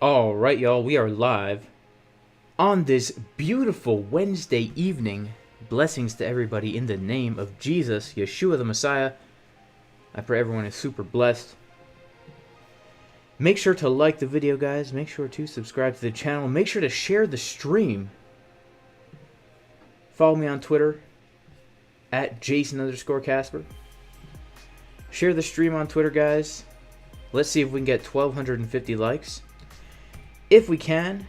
All right, y'all, we are live on this beautiful Wednesday evening. Blessings to everybody in the name of Jesus, Yeshua the Messiah. I pray everyone is super blessed. Make sure to like the video, guys. Make sure to subscribe to the channel. Make sure to share the stream. Follow me on Twitter at Jason_Casper. Share the stream on Twitter, guys. Let's see if we can get 1,250 likes. If we can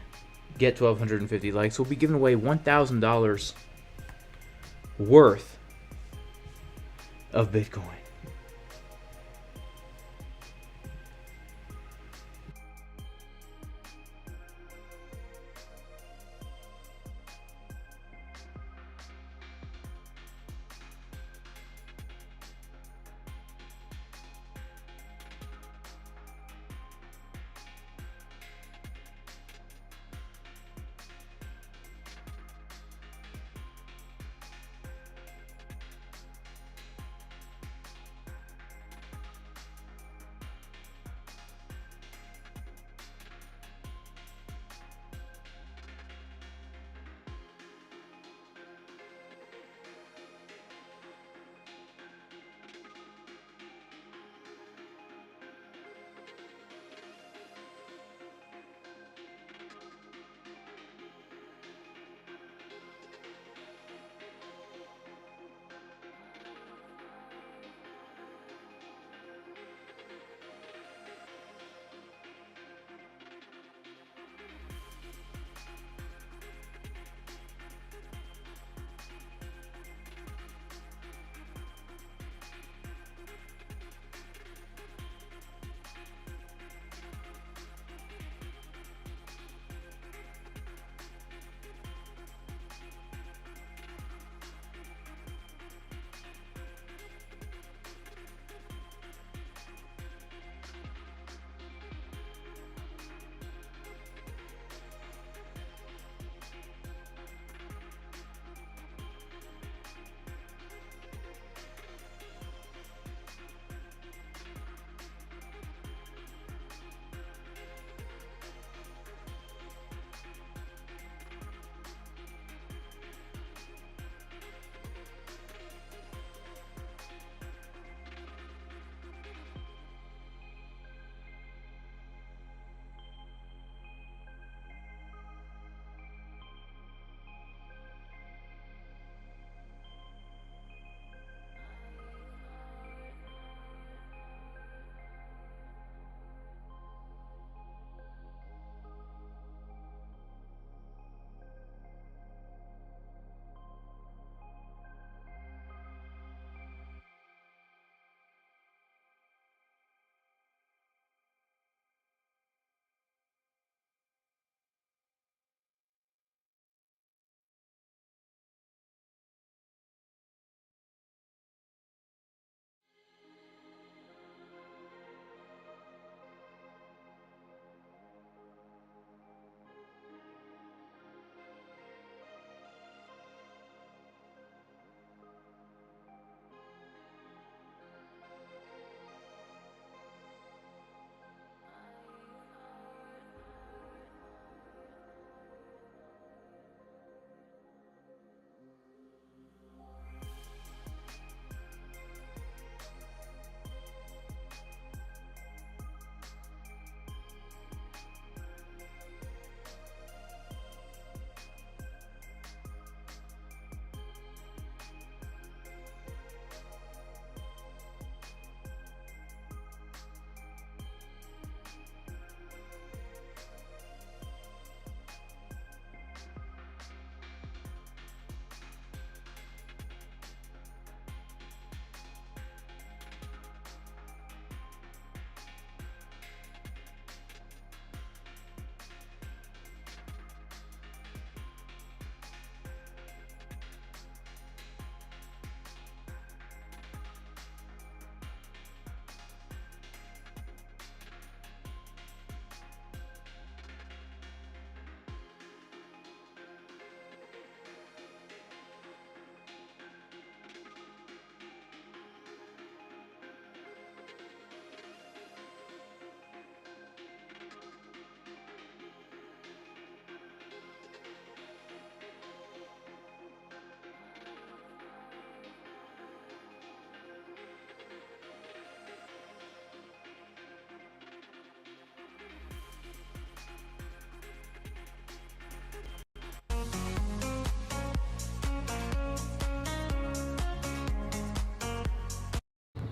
get 1,250 likes, we'll be giving away $1,000 worth of Bitcoin.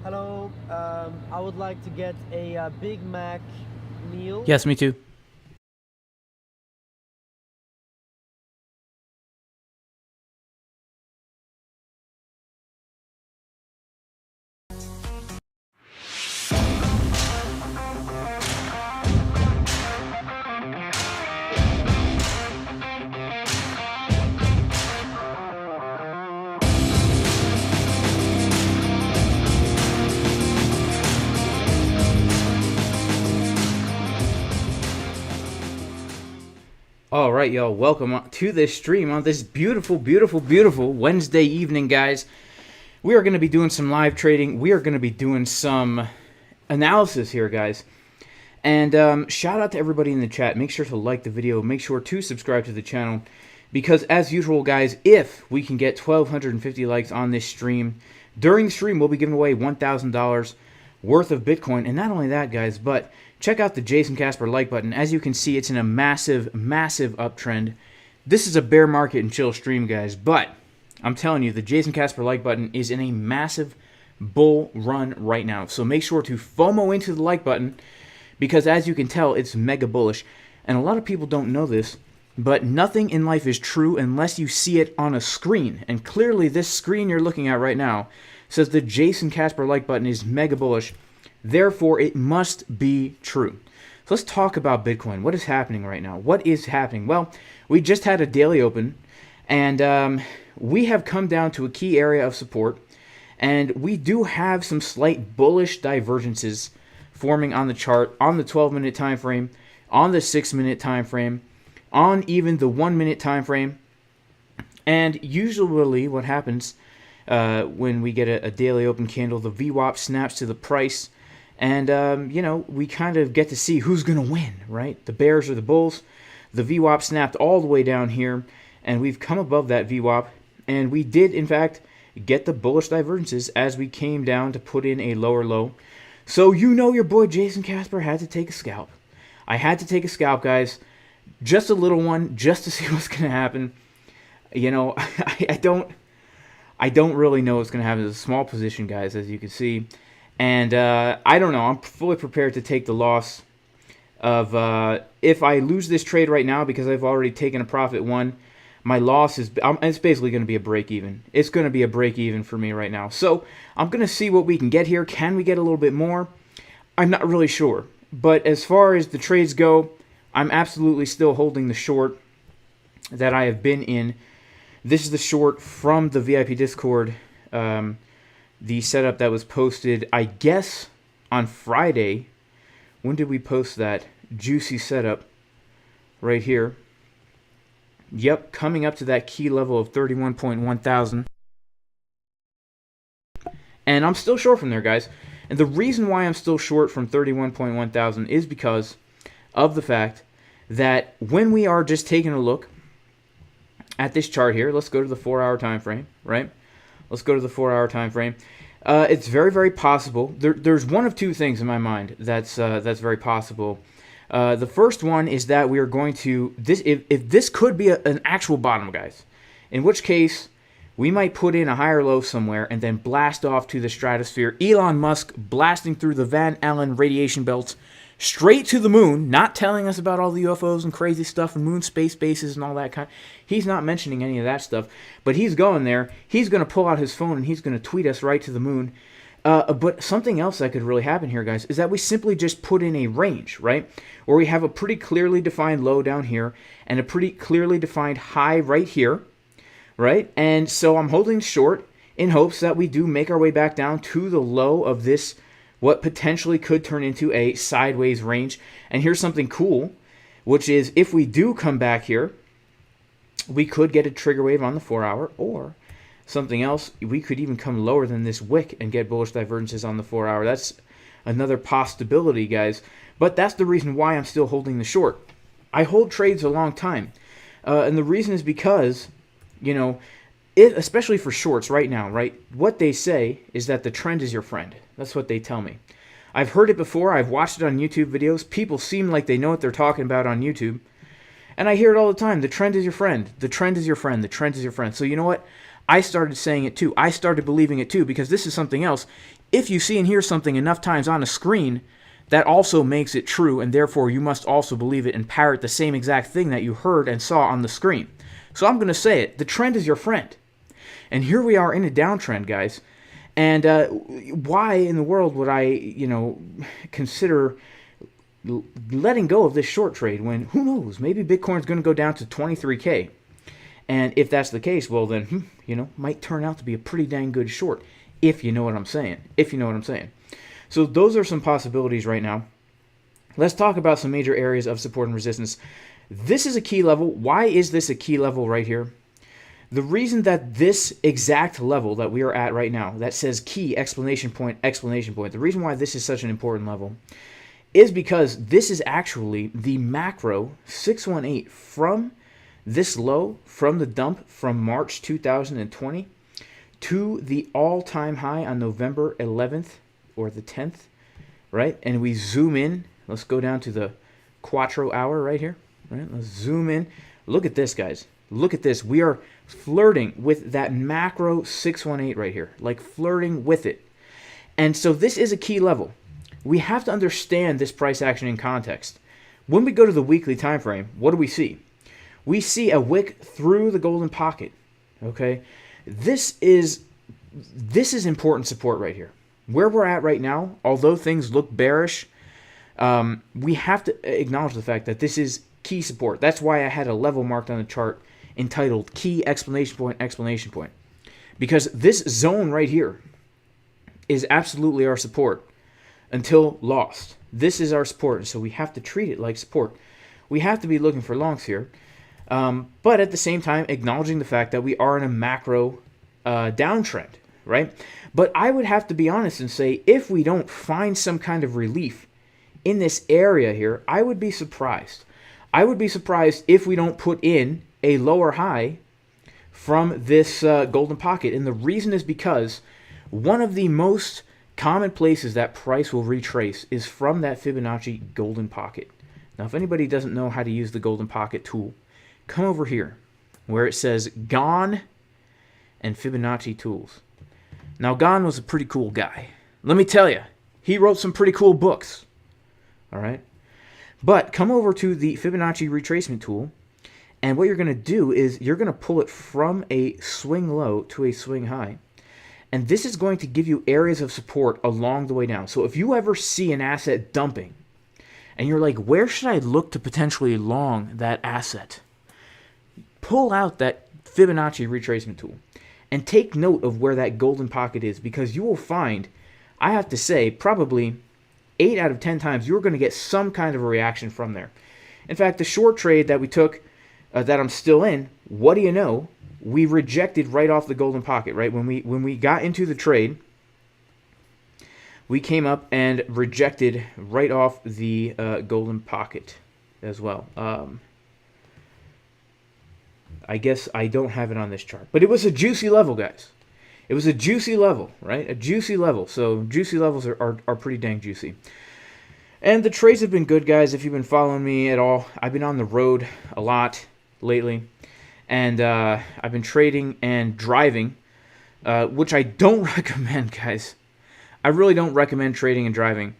Hello, I would like to get a Big Mac meal. Yes, me too. All right, y'all, welcome to this stream on this beautiful, beautiful, beautiful Wednesday evening, guys. We are going to be doing some live trading. We are going to be doing some analysis here, guys. And shout out to everybody in the chat. Make sure to like the video. Make sure to subscribe to the channel. Because as usual, guys, if we can get 1,250 likes on this stream, during the stream, we'll be giving away $1,000 worth of Bitcoin. And not only that, guys, but check out the Jason Casper like button. As you can see, it's in a massive, massive uptrend. This is a bear market and chill stream, guys. But I'm telling you, the Jason Casper like button is in a massive bull run right now. So make sure to FOMO into the like button, because as you can tell, it's mega bullish. And a lot of people don't know this, but nothing in life is true unless you see it on a screen. And clearly this screen you're looking at right now says the Jason Casper like button is mega bullish. Therefore, it must be true. So let's talk about Bitcoin. What is happening right now? What is happening? Well, we just had a daily open, and we have come down to a key area of support, and we do have some slight bullish divergences forming on the chart, on the 12-minute time frame, on the 6-minute time frame, on even the 1-minute time frame. And usually what happens when we get a daily open candle, the VWAP snaps to the price, and we kind of get to see who's going to win, right? The bears or the bulls. The VWAP snapped all the way down here, and we've come above that VWAP, and we did, in fact, get the bullish divergences as we came down to put in a lower low. So your boy Jason Casper had to take a scalp. I had to take a scalp, guys. Just a little one, just to see what's going to happen. I don't really know what's going to happen. It's a small position, guys, as you can see. And I don't know. I'm fully prepared to take the loss of if I lose this trade right now, because I've already taken a profit one. My loss is it's basically going to be a break even. It's going to be a break even for me right now. So I'm going to see what we can get here. Can we get a little bit more? I'm not really sure. But as far as the trades go, I'm absolutely still holding the short that I have been in. This is the short from the VIP Discord, the setup that was posted, I guess, on Friday. When did we post that? Juicy setup right here. Yep, coming up to that key level of 31.1 thousand. And I'm still short from there, guys. And the reason why I'm still short from 31.1 thousand is because of the fact that when we are just taking a look at this chart here, let's go to the 4-hour time frame, right? Let's go to the 4-hour time frame. It's very, very possible. There's one of two things in my mind that's very possible. The first one is that we are going to if this could be an actual bottom, guys, in which case we might put in a higher low somewhere and then blast off to the stratosphere. Elon Musk blasting through the Van Allen radiation belts straight to the moon, not telling us about all the UFOs and crazy stuff and moon space bases and all that kind. He's not mentioning any of that stuff, but he's going there. He's going to pull out his phone and he's going to tweet us right to the moon. But something else that could really happen here, guys, is that we simply just put in a range, right? Where we have a pretty clearly defined low down here and a pretty clearly defined high right here, right? And so I'm holding short in hopes that we do make our way back down to the low of this, what potentially could turn into a sideways range. And here's something cool, which is if we do come back here, we could get a trigger wave on the 4-hour, or something else, we could even come lower than this wick and get bullish divergences on the 4-hour. That's another possibility, guys. But that's the reason why I'm still holding the short. I hold trades a long time. And the reason is because, especially for shorts right now, right? What they say is that the trend is your friend. That's what they tell me. I've heard it before. I've watched it on YouTube videos. People seem like they know what they're talking about on YouTube. And I hear it all the time. The trend is your friend. The trend is your friend. The trend is your friend. So you know what? I started saying it too. I started believing it too, because this is something else. if you see and hear something enough times on a screen, that also makes it true, and therefore you must also believe it and parrot the same exact thing that you heard and saw on the screen. So I'm going to say it. The trend is your friend. And here we are in a downtrend, guys. And why in the world would I, consider letting go of this short trade when, who knows, maybe Bitcoin's going to go down to 23K. And if that's the case, well then, might turn out to be a pretty dang good short, if you know what I'm saying. So those are some possibilities right now. Let's talk about some major areas of support and resistance. This is a key level. Why is this a key level right here? The reason that this exact level that we are at right now, that says key, exclamation point, the reason why this is such an important level is because this is actually the macro 618 from this low, from the dump from March 2020 to the all-time high on November 11th or the 10th, right? And we zoom in. Let's go down to the Quattro hour right here, right? Let's zoom in. Look at this, guys. Look at this. We are flirting with that macro 618 right here, like flirting with it. And so this is a key level. We have to understand this price action in context. When we go to the weekly time frame, what do we see? We see a wick through the golden pocket. Okay, this is important support right here. Where we're at right now, although things look bearish, we have to acknowledge the fact that this is key support. That's why I had a level marked on the chart entitled key exclamation point, because this zone right here is absolutely our support until lost. This is our support, so we have to treat it like support. We have to be looking for longs here, but at the same time acknowledging the fact that we are in a macro downtrend, right? But I would have to be honest and say, if we don't find some kind of relief in this area here, I would be surprised. I would be surprised if we don't put in a lower high from this golden pocket. And the reason is because one of the most common places that price will retrace is from that Fibonacci golden pocket. Now, if anybody doesn't know how to use the golden pocket tool, come over here where it says Gone and Fibonacci tools. Now, Gone was a pretty cool guy. Let me tell you, he wrote some pretty cool books. All right. But come over to the Fibonacci retracement tool, and what you're going to do is you're going to pull it from a swing low to a swing high. And this is going to give you areas of support along the way down. So if you ever see an asset dumping, and you're like, where should I look to potentially long that asset? Pull out that Fibonacci retracement tool and take note of where that golden pocket is, because you will find, I have to say, probably 8 out of 10 times you're going to get some kind of a reaction from there. In fact, the short trade that we took, that I'm still in, what do you know? We rejected right off the golden pocket, right? When we got into the trade, we came up and rejected right off the golden pocket as well. I guess I don't have it on this chart, but it was a juicy level, guys. It was a juicy level, right? A juicy level. So juicy levels are pretty dang juicy. And the trades have been good, guys. If you've been following me at all, I've been on the road a lot lately. And I've been trading and driving, which I don't recommend, guys. I really don't recommend trading and driving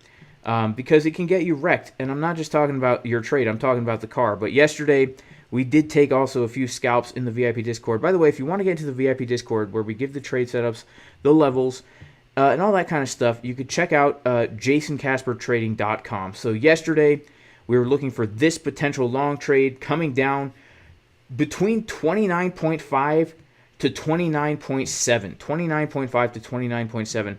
because it can get you wrecked. And I'm not just talking about your trade. I'm talking about the car. But yesterday, we did take also a few scalps in the VIP Discord. By the way, if you want to get into the VIP Discord where we give the trade setups, the levels, and all that kind of stuff, you could check out jasoncaspertrading.com. So yesterday, we were looking for this potential long trade coming down between 29.5 to 29.7. 29.5 to 29.7.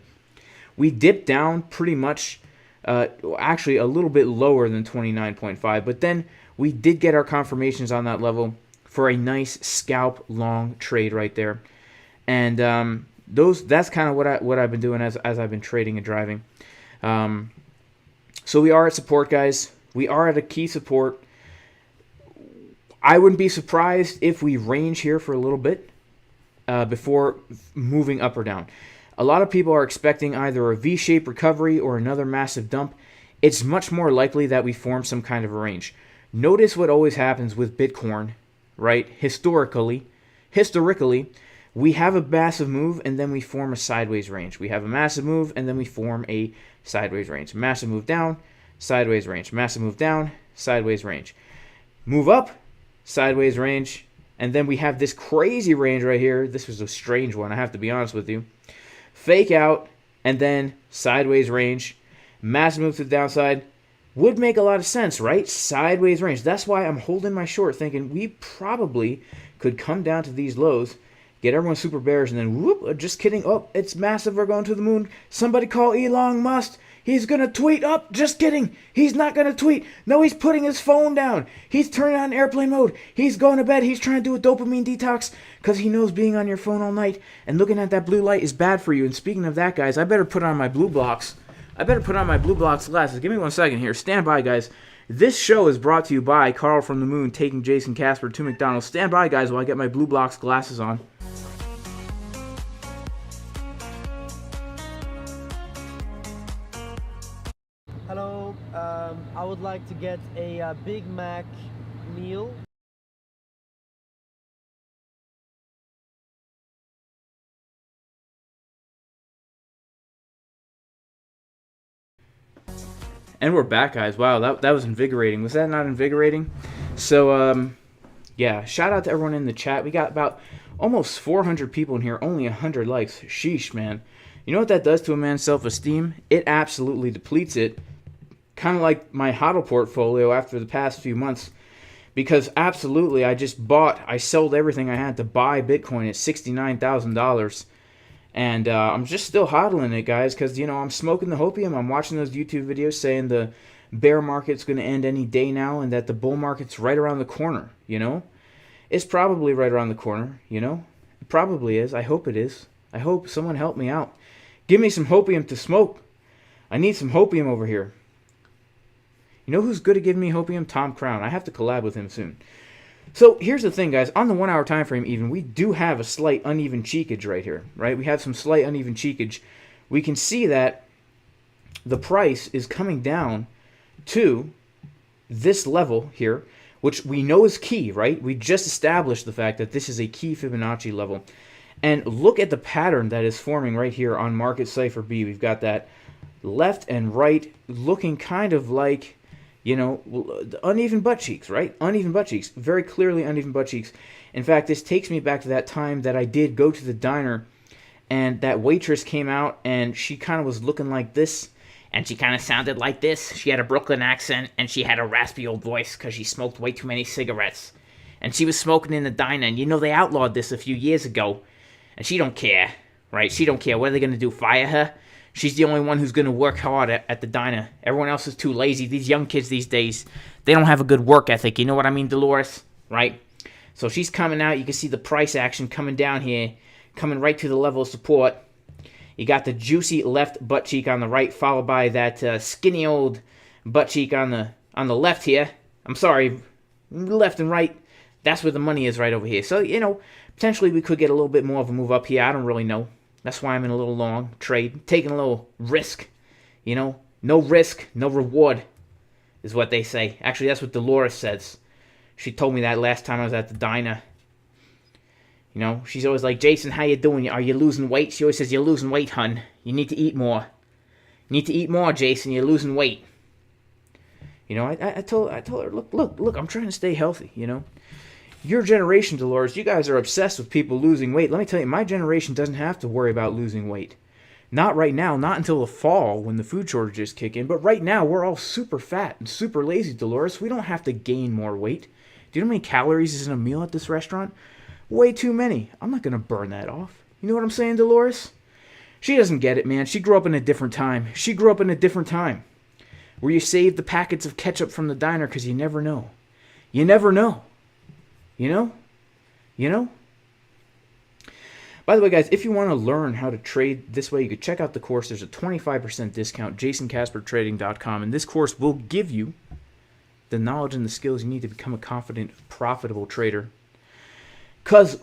We dipped down pretty much, actually a little bit lower than 29.5, but then we did get our confirmations on that level for a nice scalp long trade right there. And that's kind of what I've been doing as I've been trading and driving. So we are at support, guys. We are at a key support. I wouldn't be surprised if we range here for a little bit before moving up or down. A lot of people are expecting either a V-shaped recovery or another massive dump. It's much more likely that we form some kind of a range. Notice what always happens with Bitcoin, right? Historically, we have a massive move, and then we form a sideways range. We have a massive move, and then we form a sideways range. Massive move down, sideways range. Massive move down, sideways range. Move up, sideways range, and then we have this crazy range right here. This was a strange one, I have to be honest with you. Fake out, and then sideways range. Massive move to the downside. Would make a lot of sense, right? Sideways range. That's why I'm holding my short, thinking we probably could come down to these lows, get everyone super bearish, and then whoop, just kidding. Oh, it's massive. We're going to the moon. Somebody call Elon Musk. He's going to tweet. Oh, just kidding. He's not going to tweet. No, he's putting his phone down. He's turning on airplane mode. He's going to bed. He's trying to do a dopamine detox because he knows being on your phone all night and looking at that blue light is bad for you. And speaking of that, guys, I better put on my blue blocks. Glasses. Give me 1 second here. Stand by, guys. This show is brought to you by Carl from the Moon taking Jason Casper to McDonald's. Stand by, guys, while I get my blue blocks glasses on. Hello, I would like to get a Big Mac meal. And we're back, guys. Wow, that was invigorating. Was that not invigorating? So, yeah, shout out to everyone in the chat. We got about almost 400 people in here, only 100 likes. Sheesh, man. You know what that does to a man's self-esteem? It absolutely depletes it. Kind of like my HODL portfolio after the past few months. Because absolutely, I sold everything I had to buy Bitcoin at $69,000. And I'm just still hodling it, guys, because, you know, I'm smoking the hopium. I'm watching those YouTube videos saying the bear market's going to end any day now and that the bull market's right around the corner, you know? It's probably right around the corner, you know? It probably is. I hope it is. I hope someone help me out. Give me some hopium to smoke. I need some hopium over here. You know who's good at giving me hopium? Tom Crown. I have to collab with him soon. So here's the thing, guys. On the 1 hour time frame even, we do have a slight uneven cheekage right here, right? We have some slight uneven cheekage. We can see that the price is coming down to this level here, which we know is key, right? We just established the fact that this is a key Fibonacci level. And look at the pattern that is forming right here on Market Cipher B. We've got that left and right looking kind of like, you know, uneven butt cheeks, right? Uneven butt cheeks. Very clearly uneven butt cheeks. In fact, this takes me back to that time that I did go to the diner and that waitress came out and she kind of was looking like this. And she kind of sounded like this. She had a Brooklyn accent and she had a raspy old voice because she smoked way too many cigarettes. And she was smoking in the diner. And you know, they outlawed this a few years ago. And she don't care, right? She don't care. What are they going to do, fire her? She's the only one who's going to work hard at the diner. Everyone else is too lazy. These young kids these days, they don't have a good work ethic. You know what I mean, Dolores? Right? So she's coming out. You can see the price action coming down here, coming right to the level of support. You got the juicy left butt cheek on the right, followed by that skinny old butt cheek on the left here. I'm sorry, left and right. That's where the money is right over here. So, you know, potentially we could get a little bit more of a move up here. I don't really know. That's why I'm in a little long trade, taking a little risk, you know. No risk, no reward is what they say. Actually, that's what Dolores says. She told me that last time I was at the diner. You know, she's always like, Jason, how you doing? Are you losing weight? She always says, you're losing weight, hun. You need to eat more. You need to eat more, Jason. You're losing weight. You know, I told her, look, I'm trying to stay healthy, you know. Your generation, Dolores, you guys are obsessed with people losing weight. Let me tell you, my generation doesn't have to worry about losing weight. Not right now, not until the fall when the food shortages kick in. But right now, we're all super fat and super lazy, Dolores. We don't have to gain more weight. Do you know how many calories is in a meal at this restaurant? Way too many. I'm not going to burn that off. You know what I'm saying, Dolores? She doesn't get it, man. She grew up in a different time. Where you save the packets of ketchup from the diner because you never know. You never know. You know? You know? By the way, guys, if you want to learn how to trade this way, you could check out the course. There's a 25% discount, jasoncaspertrading.com. And this course will give you the knowledge and the skills you need to become a confident, profitable trader. Because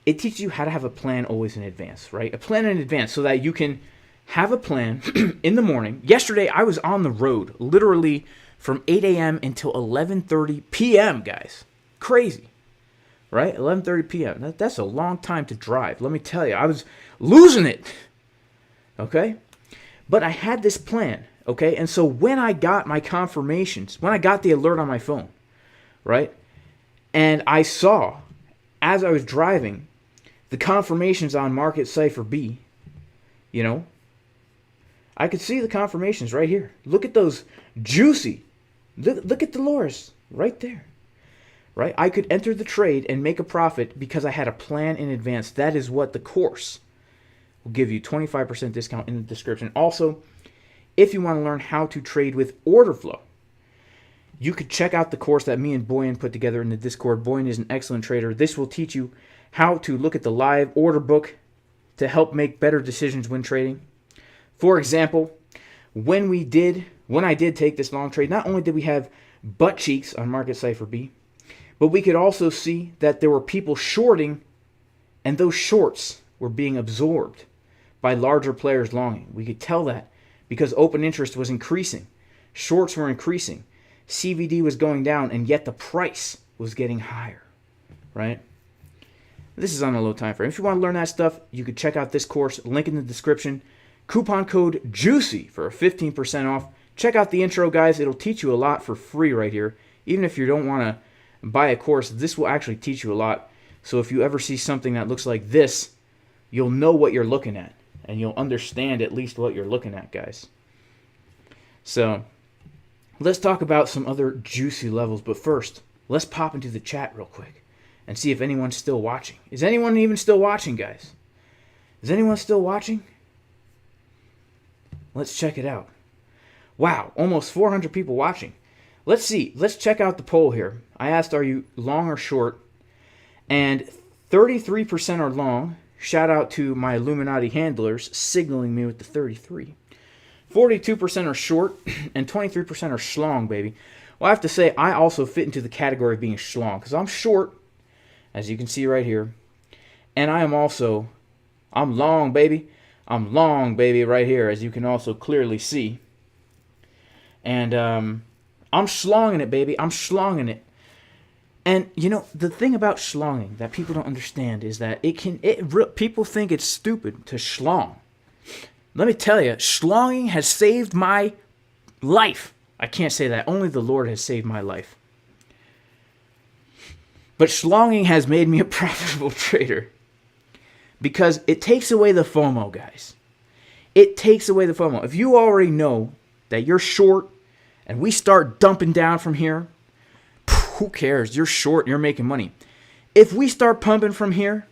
it teaches you how to have a plan always in advance, right? A plan in advance so that you can have a plan in the morning. Yesterday, I was on the road, literally from 8 a.m. until 11:30 p.m., guys. Crazy. right? 11:30 p.m. That's a long time to drive. Let me tell you, I was losing it. Okay? But I had this plan, okay? And so when I got my confirmations, when I got the alert on my phone, right? And I saw, as I was driving, the confirmations on Market Cipher B, you know, I could see the confirmations right here. Look at those juicy. Look at Dolores right there. Right? I could enter the trade and make a profit because I had a plan in advance. That is what the course will give you. 25% discount in the description. Also, if you want to learn how to trade with Orderflow, you could check out the course that me and Boyan put together in the Discord. Boyan is an excellent trader. This will teach you how to look at the live order book to help make better decisions when trading. For example, when I did take this long trade, not only did we have butt cheeks on Market Cipher B, but we could also see that there were people shorting, and those shorts were being absorbed by larger players longing. We could tell that because open interest was increasing. Shorts were increasing. CVD was going down, and yet the price was getting higher, right? This is on a low time frame. If you want to learn that stuff, you could check out this course. Link in the description. Coupon code JUICY for 15% off. Check out the intro, guys. It'll teach you a lot for free right here. Even if you don't want to buy a course, this will actually teach you a lot. So if you ever see something that looks like this, you'll know what you're looking at, and you'll understand at least what you're looking at, guys. So let's talk about some other juicy levels, but first, let's pop into the chat real quick and see if anyone's still watching. Is anyone even still watching, guys? Is anyone still watching? Let's check it out. Wow, almost 400 people watching. Let's see. Let's check out the poll here. I asked, are you long or short? And 33% are long. Shout out to my Illuminati handlers signaling me with the 33. 42% are short, and 23% are schlong, baby. Well, I have to say, I also fit into the category of being schlong, because I'm short, as you can see right here. And I'm long, baby. I'm long, baby, right here, as you can also clearly see. And I'm schlonging it, baby. I'm schlonging it. And, you know, the thing about schlonging that people don't understand is that people think it's stupid to schlong. Let me tell you, schlonging has saved my life. I can't say that. Only the Lord has saved my life. But schlonging has made me a profitable trader. Because it takes away the FOMO, guys. It takes away the FOMO. If you already know that you're short and we start dumping down from here, who cares? You're short and you're making money. If we start pumping from here,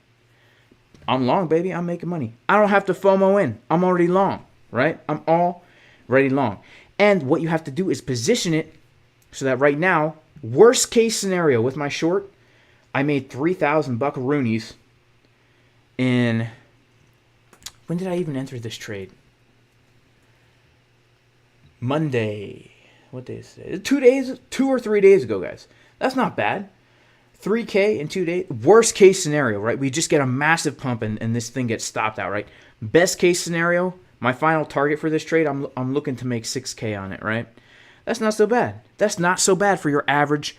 I'm long, baby. I'm making money. I don't have to FOMO in. I'm already long, right? I'm already long. And what you have to do is position it so that right now, worst case scenario with my short, I made 3,000 buckaroonies in, when did I even enter this trade? Monday. What day is it? 2 or 3 days ago, guys. That's not bad. 3K in 2 days. Worst case scenario, right? We just get a massive pump and this thing gets stopped out, right? Best case scenario, my final target for this trade, I'm looking to make 6K on it, right? That's not so bad. That's not so bad for your average,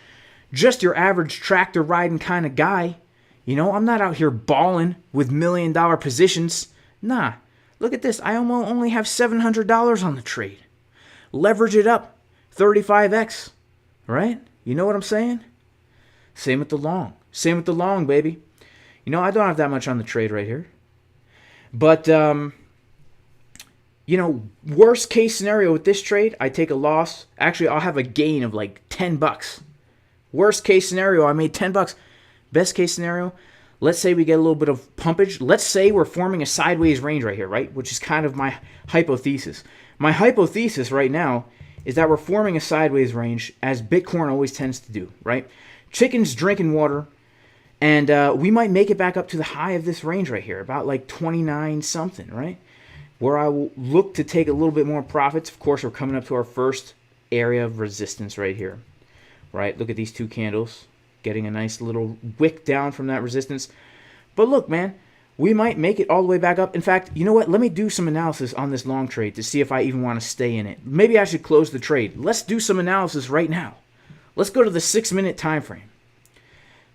just your average tractor riding kind of guy. You know, I'm not out here balling with $1 million positions. Nah, look at this. I only have $700 on the trade. Leverage it up. 35x, right? You know what I'm saying? Same with the long. Same with the long, baby. You know, I don't have that much on the trade right here. But, you know, worst case scenario with this trade, I take a loss. Actually, I'll have a gain of like 10 bucks. Worst case scenario, I made 10 bucks. Best case scenario, let's say we get a little bit of pumpage. Let's say we're forming a sideways range right here, right? Which is kind of my hypothesis. My hypothesis right now is that we're forming a sideways range, as Bitcoin always tends to do, right? Chicken's drinking water, and we might make it back up to the high of this range right here, about like 29 something, right? Where I will look to take a little bit more profits. Of course, we're coming up to our first area of resistance right here, right? Look at these two candles, getting a nice little wick down from that resistance. But look, man, we might make it all the way back up. In fact, you know what? Let me do some analysis on this long trade to see if I even want to stay in it. Maybe I should close the trade. Let's do some analysis right now. Let's go to the 6-minute time frame.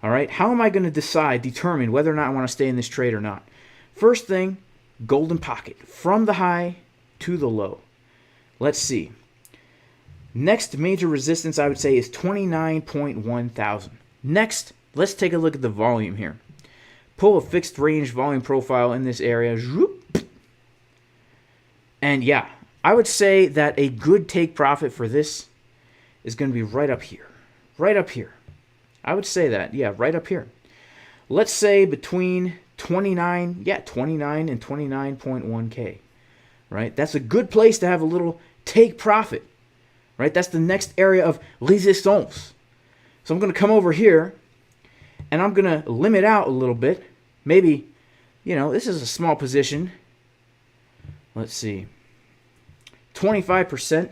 All right, how am I going to determine whether or not I want to stay in this trade or not? First thing, golden pocket from the high to the low. Let's see. Next major resistance I would say is 29.1 thousand. Next, let's take a look at the volume here. Pull a fixed range volume profile in this area. And yeah, I would say that a good take profit for this is going to be right up here. Right up here. I would say that. Yeah, right up here. Let's say between 29 and 29.1K. Right? That's a good place to have a little take profit. Right? That's the next area of resistance. So I'm going to come over here and I'm going to limit out a little bit. Maybe, this is a small position. Let's see. 25%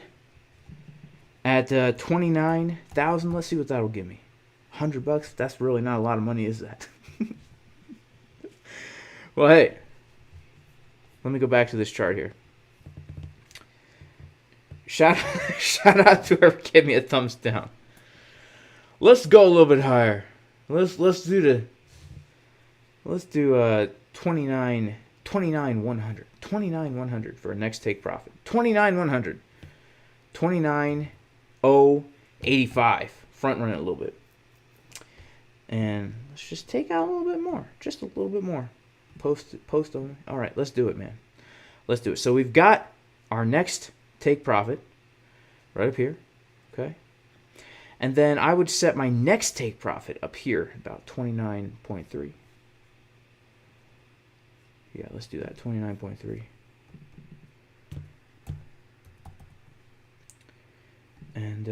at 29,000. Let's see what that'll give me. $100. That's really not a lot of money, is that? Well, hey. Let me go back to this chart here. Shout out to whoever gave me a thumbs down. Let's go a little bit higher. Let's do 29,100. 29,100 for a next take profit. 29,100. 29,085. Front run it a little bit. And let's just take out a little bit more. Just a little bit more. Post only. All right, let's do it, man. Let's do it. So we've got our next take profit right up here. Okay. And then I would set my next take profit up here, about 29.3. Yeah, let's do that. 29.3. And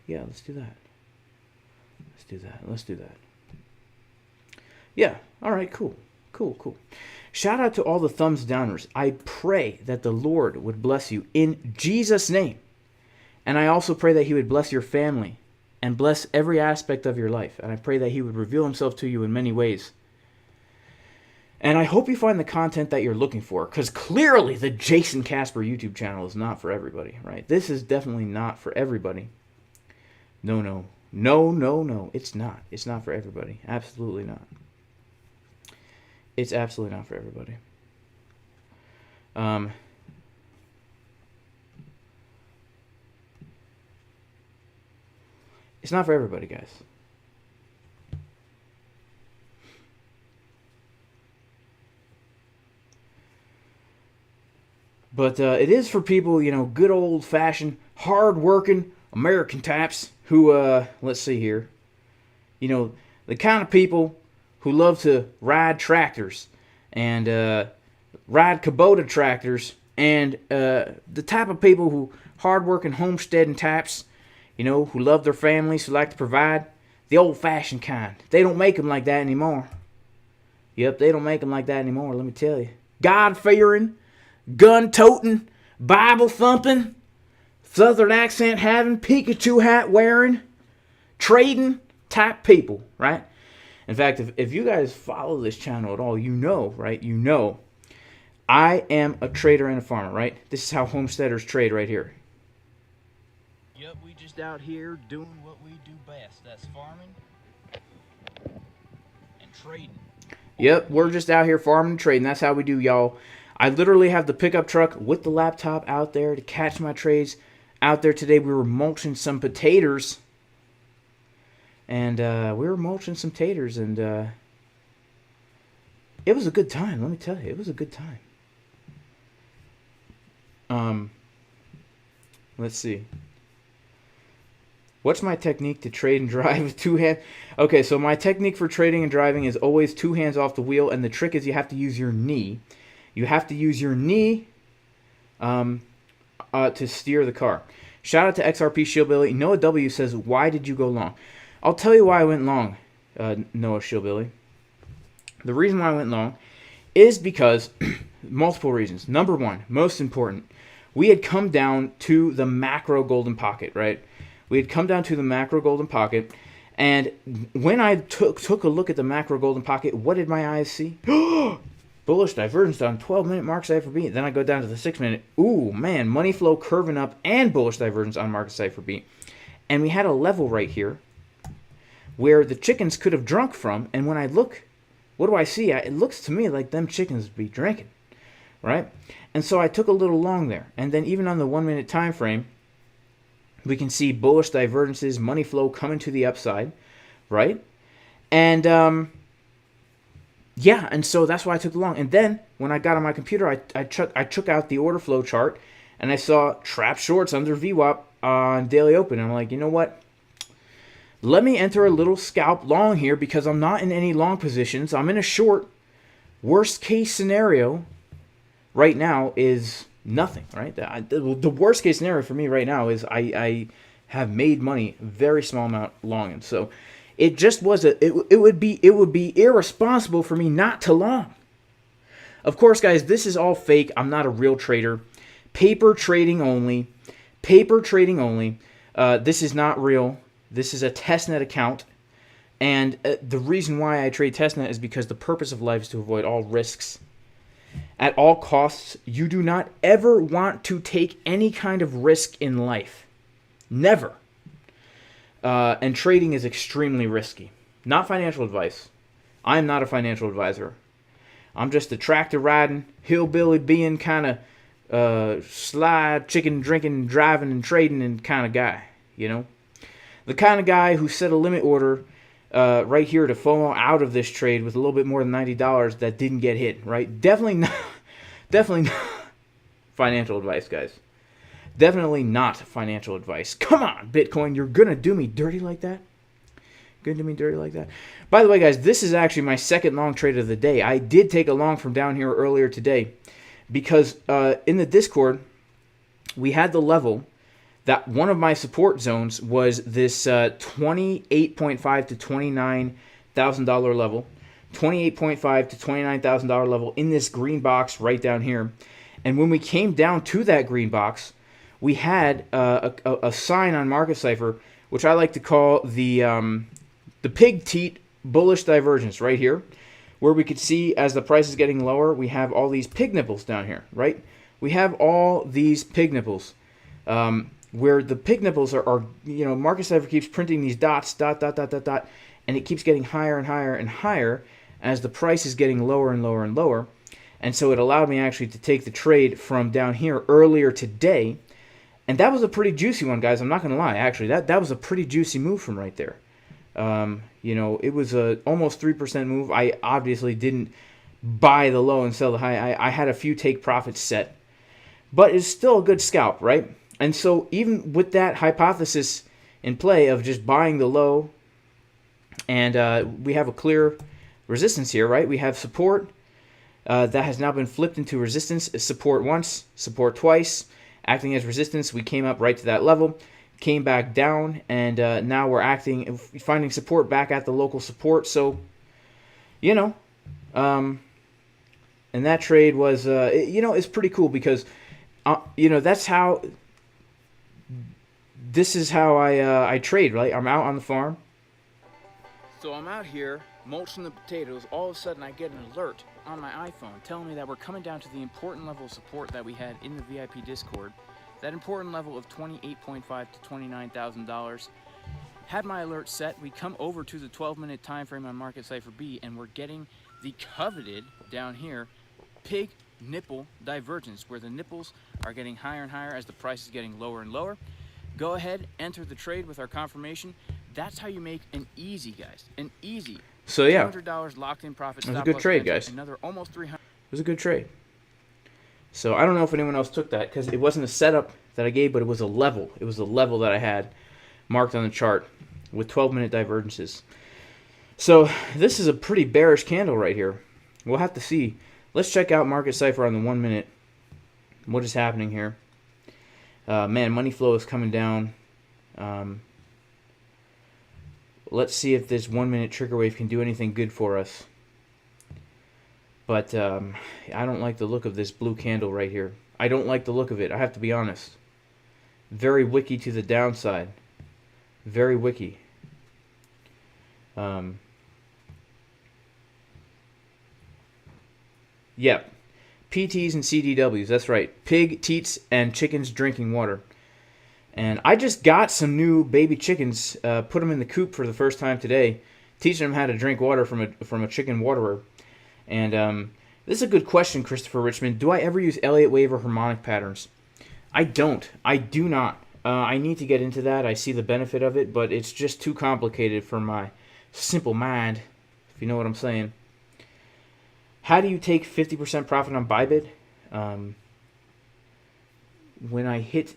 yeah, let's do that. Let's do that. Yeah, all right, cool. Shout out to all the thumbs downers. I pray that the Lord would bless you in Jesus' name. And I also pray that he would bless your family and bless every aspect of your life. And I pray that he would reveal himself to you in many ways. And I hope you find the content that you're looking for, because clearly the Jason Casper YouTube channel is not for everybody, right? This is definitely not for everybody. No. It's not. It's not for everybody. Absolutely not. It's absolutely not for everybody. It's not for everybody, guys. But it is for people, good old-fashioned, hard-working American types who, let's see here, the kind of people who love to ride tractors and ride Kubota tractors, and the type of people who, hard-working homesteading types, who love their families, who like to provide, the old-fashioned kind. They don't make them like that anymore. Yep, they don't make them like that anymore, let me tell you. God-fearing, gun-toting, Bible-thumping, Southern accent having, Pikachu hat wearing, trading type people, right? In fact, if you guys follow this channel at all, right? I am a trader and a farmer, right? This is how homesteaders trade right here. Yep, we just out here doing what we do best. That's farming and trading. Yep, we're just out here farming and trading. That's how we do, y'all. I literally have the pickup truck with the laptop out there to catch my trades. Out there today, we were mulching some potatoes. And we were mulching some taters, and it was a good time, let me tell you. It was a good time. Let's see. What's my technique to trade and drive with two hands? Okay, so my technique for trading and driving is always two hands off the wheel, and the trick is you have to use your knee. You have to use your knee to steer the car. Shout out to XRP Shillbilly. Noah W says, why did you go long? I'll tell you why I went long, Noah Shillbilly. The reason why I went long is because, multiple reasons. Number one, most important, we had come down to the macro golden pocket, right? We had come down to the macro golden pocket, and when I took a look at the macro golden pocket, what did my eyes see? Bullish divergence on 12-minute market Cipher beat. Then I go down to the 6-minute. Ooh, man, money flow curving up and bullish divergence on market Cipher beat. And we had a level right here where the chickens could have drunk from. And when I look, what do I see? It looks to me like them chickens be drinking, right? And so I took a little long there. And then even on the 1 minute time frame, we can see bullish divergences, money flow coming to the upside, right? And yeah, and so that's why I took the long. And then when I got on my computer, I took out the order flow chart, and I saw trap shorts under VWAP on daily open. And I'm like, you know what? Let me enter a little scalp long here because I'm not in any long positions. I'm in a short. Worst case scenario right now is nothing, right? The worst case scenario for me right now is I have made money, very small amount long. And so it just was it would be irresponsible for me not to long. Of course, guys, this is all fake. I'm not a real trader. Paper trading only. Paper trading only. This is not real. This is a testnet account. And the reason why I trade testnet is because the purpose of life is to avoid all risks. At all costs, you do not ever want to take any kind of risk in life. Never. And trading is extremely risky. Not financial advice. I'm not a financial advisor. I'm just a tractor riding, hillbilly being kind of slide, chicken drinking, driving, and trading and kind of guy, you know? The kind of guy who set a limit order right here to FOMO out of this trade with a little bit more than $90 that didn't get hit, right? Definitely not financial advice, guys. Definitely not financial advice. Come on, Bitcoin, you're going to do me dirty like that? Going to do me dirty like that? By the way, guys, this is actually my second long trade of the day. I did take a long from down here earlier today because in the Discord, we had the level that one of my support zones was this $28.5 to $29,000 level. $28.5 to $29,000 level in this green box right down here. And when we came down to that green box, we had a sign on Market Cipher, which I like to call the pig teat bullish divergence right here, where we could see as the price is getting lower, we have all these pig nipples down here, right? We have all these pig nipples, where the pig nipples are, you know, Market Cipher keeps printing these dots, dot, dot, dot, dot, dot, and it keeps getting higher and higher and higher as the price is getting lower and lower and lower. And so it allowed me actually to take the trade from down here earlier today. And that was a pretty juicy one, guys. I'm not going to lie. Actually, that was a pretty juicy move from right there. You know, it was a almost 3% move. I obviously didn't buy the low and sell the high. I had a few take profits set. But it's still a good scalp, right? And so even with that hypothesis in play of just buying the low, and we have a clear resistance here, right? We have support that has now been flipped into resistance. Support once, support twice, acting as resistance. We came up right to that level, came back down, and now we're finding support back at the local support. So, you know, and that trade was, you know, it's pretty cool because, you know, this is how I trade, right? I'm out on the farm. So I'm out here mulching the potatoes. All of a sudden I get an alert on my iPhone telling me that we're coming down to the important level of support that we had in the VIP Discord. That important level of $28.5 to $29,000. Had my alert set. We come over to the 12-minute time frame on Market Cipher B, and we're getting the coveted down here pig nipple divergence, where the nipples are getting higher and higher as the price is getting lower and lower. Go ahead, enter the trade with our confirmation. That's how you make an easy, guys. An easy. So yeah, $200 locked in profit. It was a good trade, guys. Another almost 300. It was a good trade. So I don't know if anyone else took that because it wasn't a setup that I gave, but it was a level. It was a level that I had marked on the chart with 12-minute divergences. So this is a pretty bearish candle right here. We'll have to see. Let's check out Market Cipher on the 1 minute. What is happening here? Man, money flow is coming down. Let's see if this 1 minute trigger wave can do anything good for us. But I don't like the look of this blue candle right here. I don't like the look of it. I have to be honest. Very wicky to the downside. Very wicky. Yep. PTs and CDWs. That's right. Pig, teats, and chickens drinking water. And I just got some new baby chickens, put them in the coop for the first time today, teaching them how to drink water from a chicken waterer. And this is a good question, Christopher Richmond. Do I ever use Elliott wave or harmonic patterns? I don't. I do not. I need to get into that. I see the benefit of it, but it's just too complicated for my simple mind, if you know what I'm saying. How do you take 50% profit on ByBit? When I hit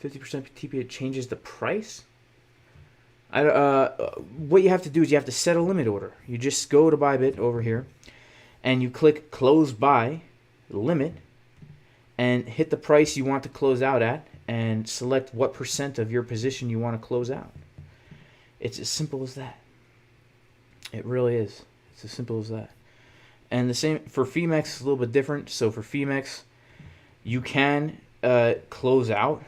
50% TP, it changes the price? What you have to do is you have to set a limit order. You just go to ByBit over here, and you click Close By, Limit, and hit the price you want to close out at, and select what percent of your position you want to close out. It's as simple as that. It really is. It's as simple as that. And the same for PHEMEX is a little bit different. So for PHEMEX, you can close out,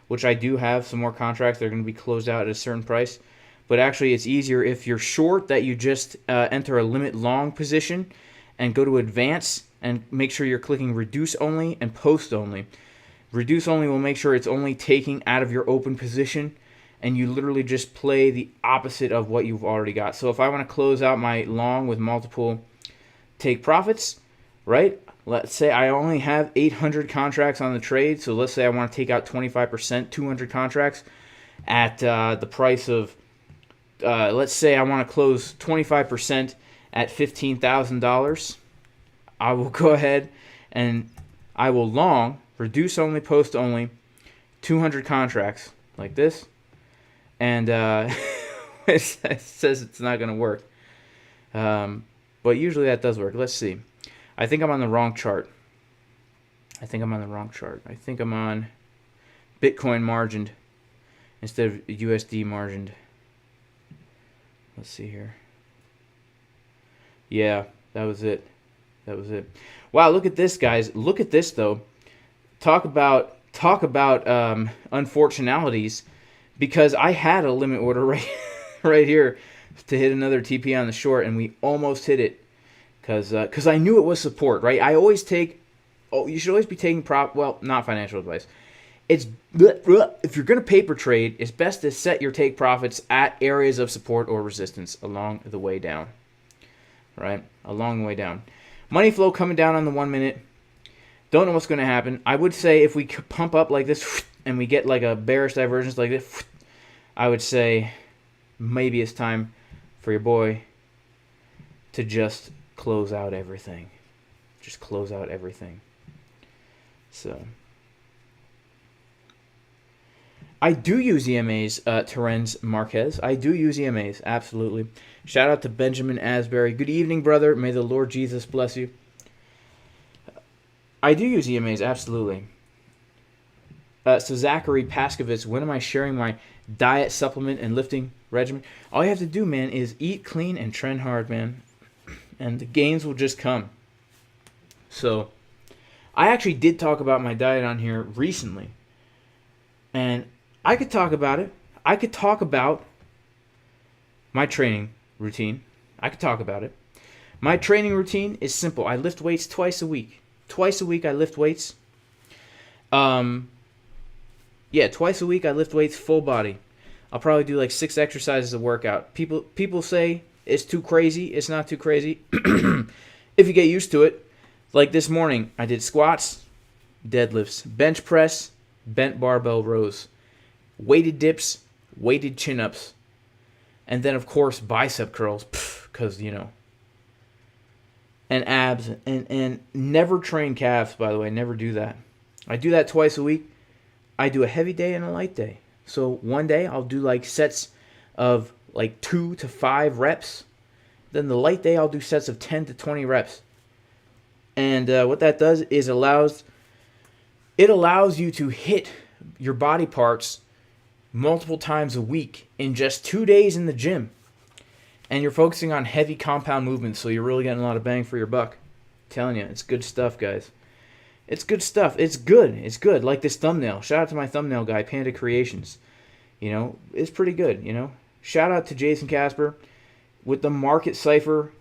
which I do have some more contracts that are going to be closed out at a certain price. But actually, it's easier if you're short that you just enter a limit long position and go to advance and make sure you're clicking reduce only and post only. Reduce only will make sure it's only taking out of your open position, and you literally just play the opposite of what you've already got. So if I want to close out my long with multiple take profits, right? Let's say I only have 800 contracts on the trade. So let's say I want to take out 25%, 200 contracts at the price of, let's say I want to close 25% at $15,000. I will go ahead and I will long, reduce only, post only, 200 contracts like this. And it says it's not going to work. But usually that does work. Let's see. I think I'm on the wrong chart. I think I'm on Bitcoin margined instead of USD margined. Let's see here. Yeah, that was it. Wow, look at this, guys. Look at this, though. Talk about unfortunalities, because I had a limit order right here to hit another TP on the short, and we almost hit it because I knew it was support, right? I always take, you should always be taking well, not financial advice. It's if you're going to paper trade, it's best to set your take profits at areas of support or resistance along the way down, right? Along the way down. Money flow coming down on the 1 minute. Don't know what's going to happen. I would say if we pump up like this and we get like a bearish divergence like this, I would say maybe it's time for your boy to just close out everything. Just close out everything. So I do use EMAs, Terence Marquez. I do use EMAs, absolutely. Shout out to Benjamin Asbury. Good evening, brother. May the Lord Jesus bless you. I do use EMAs, absolutely. So Zachary Paskovitz, when am I sharing my diet, supplement, and lifting regimen? All you have to do, man, is eat clean and trend hard, man. And the gains will just come. So I actually did talk about my diet on here recently. And I could talk about it. I could talk about my training routine. I could talk about it. My training routine is simple. I lift weights twice a week. Twice a week I lift weights. Yeah, twice a week I lift weights full body. I'll probably do like 6 exercises a workout. People say it's too crazy. It's not too crazy. If you get used to it. Like this morning, I did squats, deadlifts, bench press, bent barbell rows, weighted dips, weighted chin-ups, and then, of course, bicep curls, because, you know, and abs, and never train calves, by the way, never do that. I do that twice a week. I do a heavy day and a light day. So one day I'll do like sets of like 2 to 5 reps. Then the light day I'll do sets of 10 to 20 reps. And what that does is allows you to hit your body parts multiple times a week in just 2 days in the gym. And you're focusing on heavy compound movements, so you're really getting a lot of bang for your buck. I'm telling you, it's good stuff, guys. It's good stuff. It's good. It's good. Like this thumbnail. Shout out to my thumbnail guy, Panda Creations. You know, it's pretty good, you know. Shout out to Jason Casper with the Market Cipher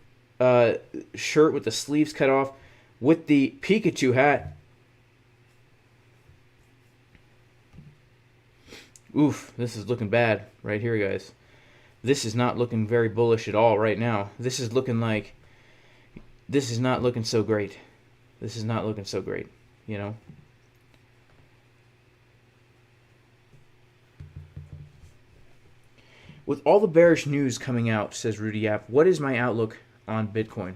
shirt with the sleeves cut off with the Pikachu hat. Oof, this is looking bad right here, guys. This is not looking very bullish at all right now. This is looking like, this is not looking so great. This is not looking so great, you know. With all the bearish news coming out, says Rudy Yap, what is my outlook on Bitcoin?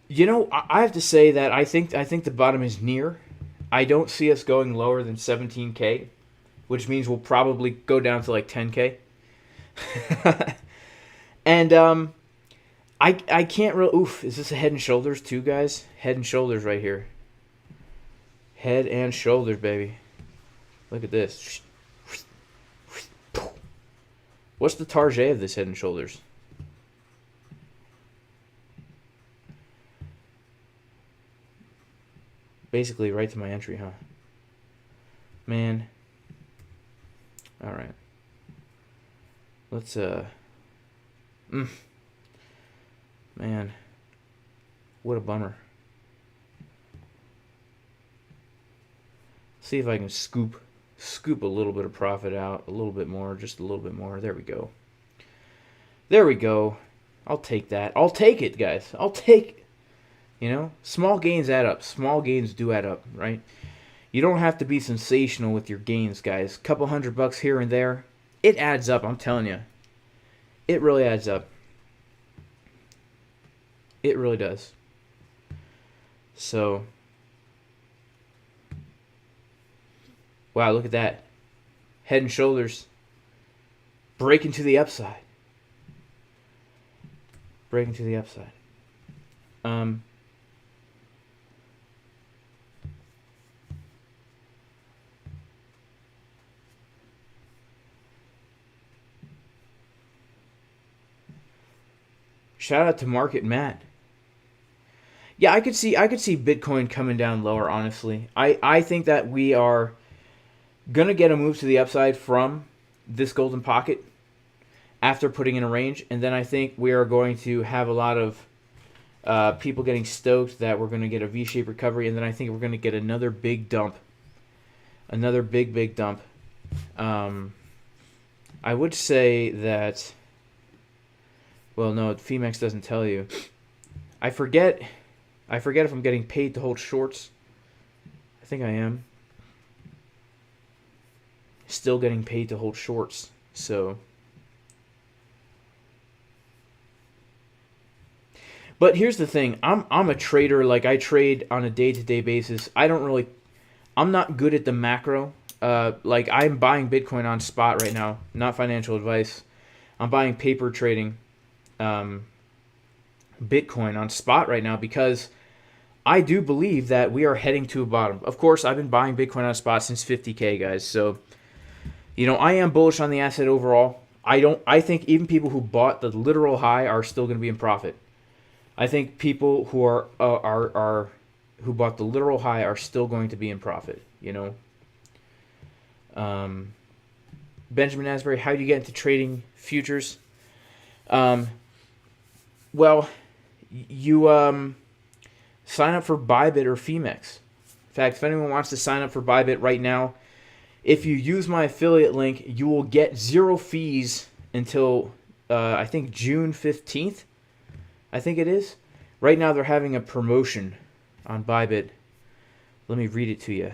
You know, I have to say that I think the bottom is near. I don't see us going lower than 17K, which means we'll probably go down to like 10K. And I can't really. Oof, is this a head and shoulders too, guys? Head and shoulders right here. Head and shoulders, baby. Look at this. What's the target of this head and shoulders? Basically right to my entry, huh? Man. Alright. Let's, Man. What a bummer. See if I can scoop a little bit of profit out, a little bit more, just a little bit more. There we go. There we go. I'll take that. I'll take it, guys. I'll take, you know, small gains add up. Small gains do add up, right? You don't have to be sensational with your gains, guys. Couple $100 here and there, it adds up, I'm telling you. It really adds up. It really does. So, wow, look at that. Head and shoulders. Breaking to the upside. Breaking to the upside. Shout out to Market Matt. Yeah, I could see Bitcoin coming down lower, honestly. I think that we are gonna get a move to the upside from this golden pocket after putting in a range, and then I think we are going to have a lot of people getting stoked that we're going to get a V-shaped recovery, and then I think we're going to get another big dump. Another big dump. I would say that, well, no, PHEMEX doesn't tell you. I forget if I'm getting paid to hold shorts. I think I am. Still getting paid to hold shorts, so. But here's the thing, I'm a trader. Like, I trade on a day-to-day basis. I'm not good at the macro. Like, I'm buying Bitcoin on spot right now, not financial advice. I'm buying paper trading Bitcoin on spot right now because I do believe that we are heading to a bottom. Of course, I've been buying Bitcoin on spot since 50K, guys. So, you know, I am bullish on the asset overall. I think even people who bought the literal high are still going to be in profit. I think people who who bought the literal high are still going to be in profit, you know. Benjamin Asbury, how do you get into trading futures? Well, you sign up for ByBit or PHEMEX. In fact, if anyone wants to sign up for ByBit right now, if you use my affiliate link, you will get 0 fees until I think June 15th. I think it is. Right now they're having a promotion on ByBit. Let me read it to you.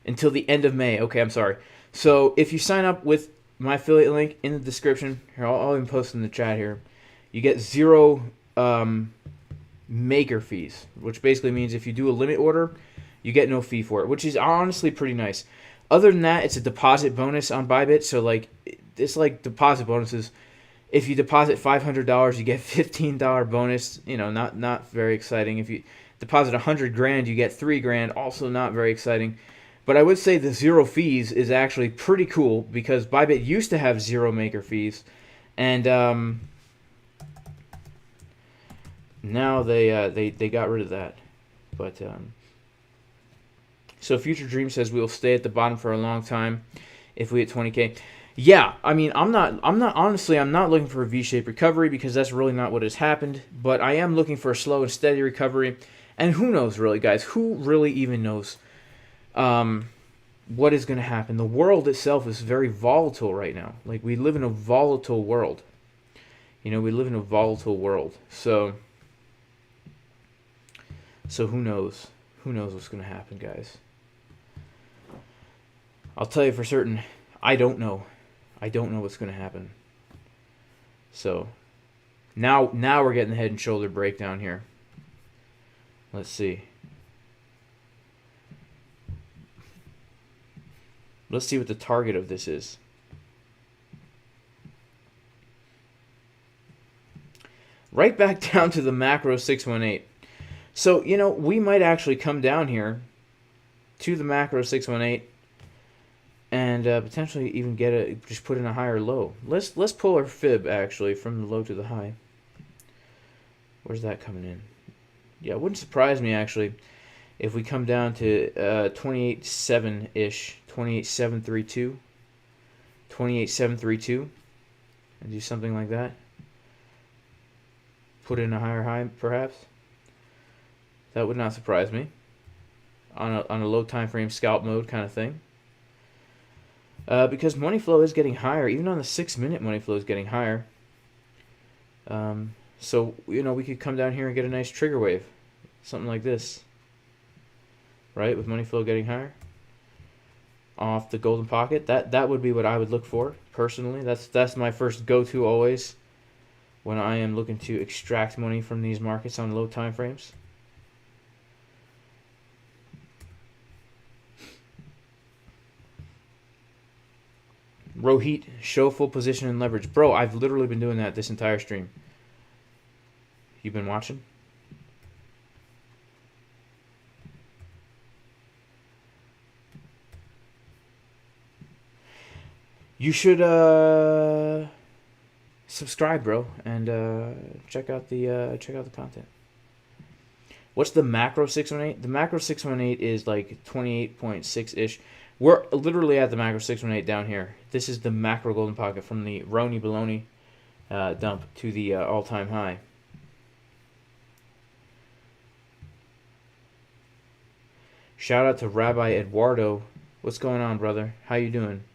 Until the end of May. Okay, I'm sorry. So if you sign up with my affiliate link in the description, here, I'll even post in the chat here. You get 0 maker fees, which basically means if you do a limit order, you get no fee for it, which is honestly pretty nice. Other than that, it's a deposit bonus on ByBit. So, like, it's like deposit bonuses. If you deposit $500, you get $15 bonus. You know, not very exciting. If you deposit $100,000, you get $3,000. Also, not very exciting. But I would say the 0 fees is actually pretty cool because ByBit used to have 0 maker fees, and now they got rid of that. But so Future Dream says we will stay at the bottom for a long time. if we hit 20K. Yeah, I mean, I'm not honestly, I'm not looking for a V-shaped recovery because that's really not what has happened, but I am looking for a slow and steady recovery. And who knows, really, guys? Who really even knows what is going to happen? The world itself is very volatile right now. Like, we live in a volatile world. You know, we live in a volatile world. So who knows? Who knows what's going to happen, guys? I'll tell you for certain, I don't know. I don't know what's going to happen. So, now we're getting the head and shoulder breakdown here. Let's see. Let's see what the target of this is. Right back down to the macro 618. So, you know, we might actually come down here to the macro 618 and potentially even just put in a higher low. Let's pull our fib actually from the low to the high. Where's that coming in? Yeah, it wouldn't surprise me actually if we come down to 28.7-ish, 28.732, 28.732, and do something like that. Put in a higher high, perhaps. That would not surprise me. On a low time frame scalp mode kind of thing. Because money flow is getting higher, even on the 6-minute money flow is getting higher. So, you know, we could come down here and get a nice trigger wave. Something like this. Right? With money flow getting higher. Off the golden pocket. That would be what I would look for, personally. That's my first go-to always when I am looking to extract money from these markets on low time frames. Rohit, show full position and leverage. Bro, I've literally been doing that this entire stream. You've been watching? You should subscribe, bro, and check out the content. What's the macro 618? The macro 618 is like 28.6-ish. We're literally at the macro 618 down here. This is the macro golden pocket from the Roni Baloney dump to the all-time high. Shout out to Rabbi Eduardo. What's going on, brother? How you doing?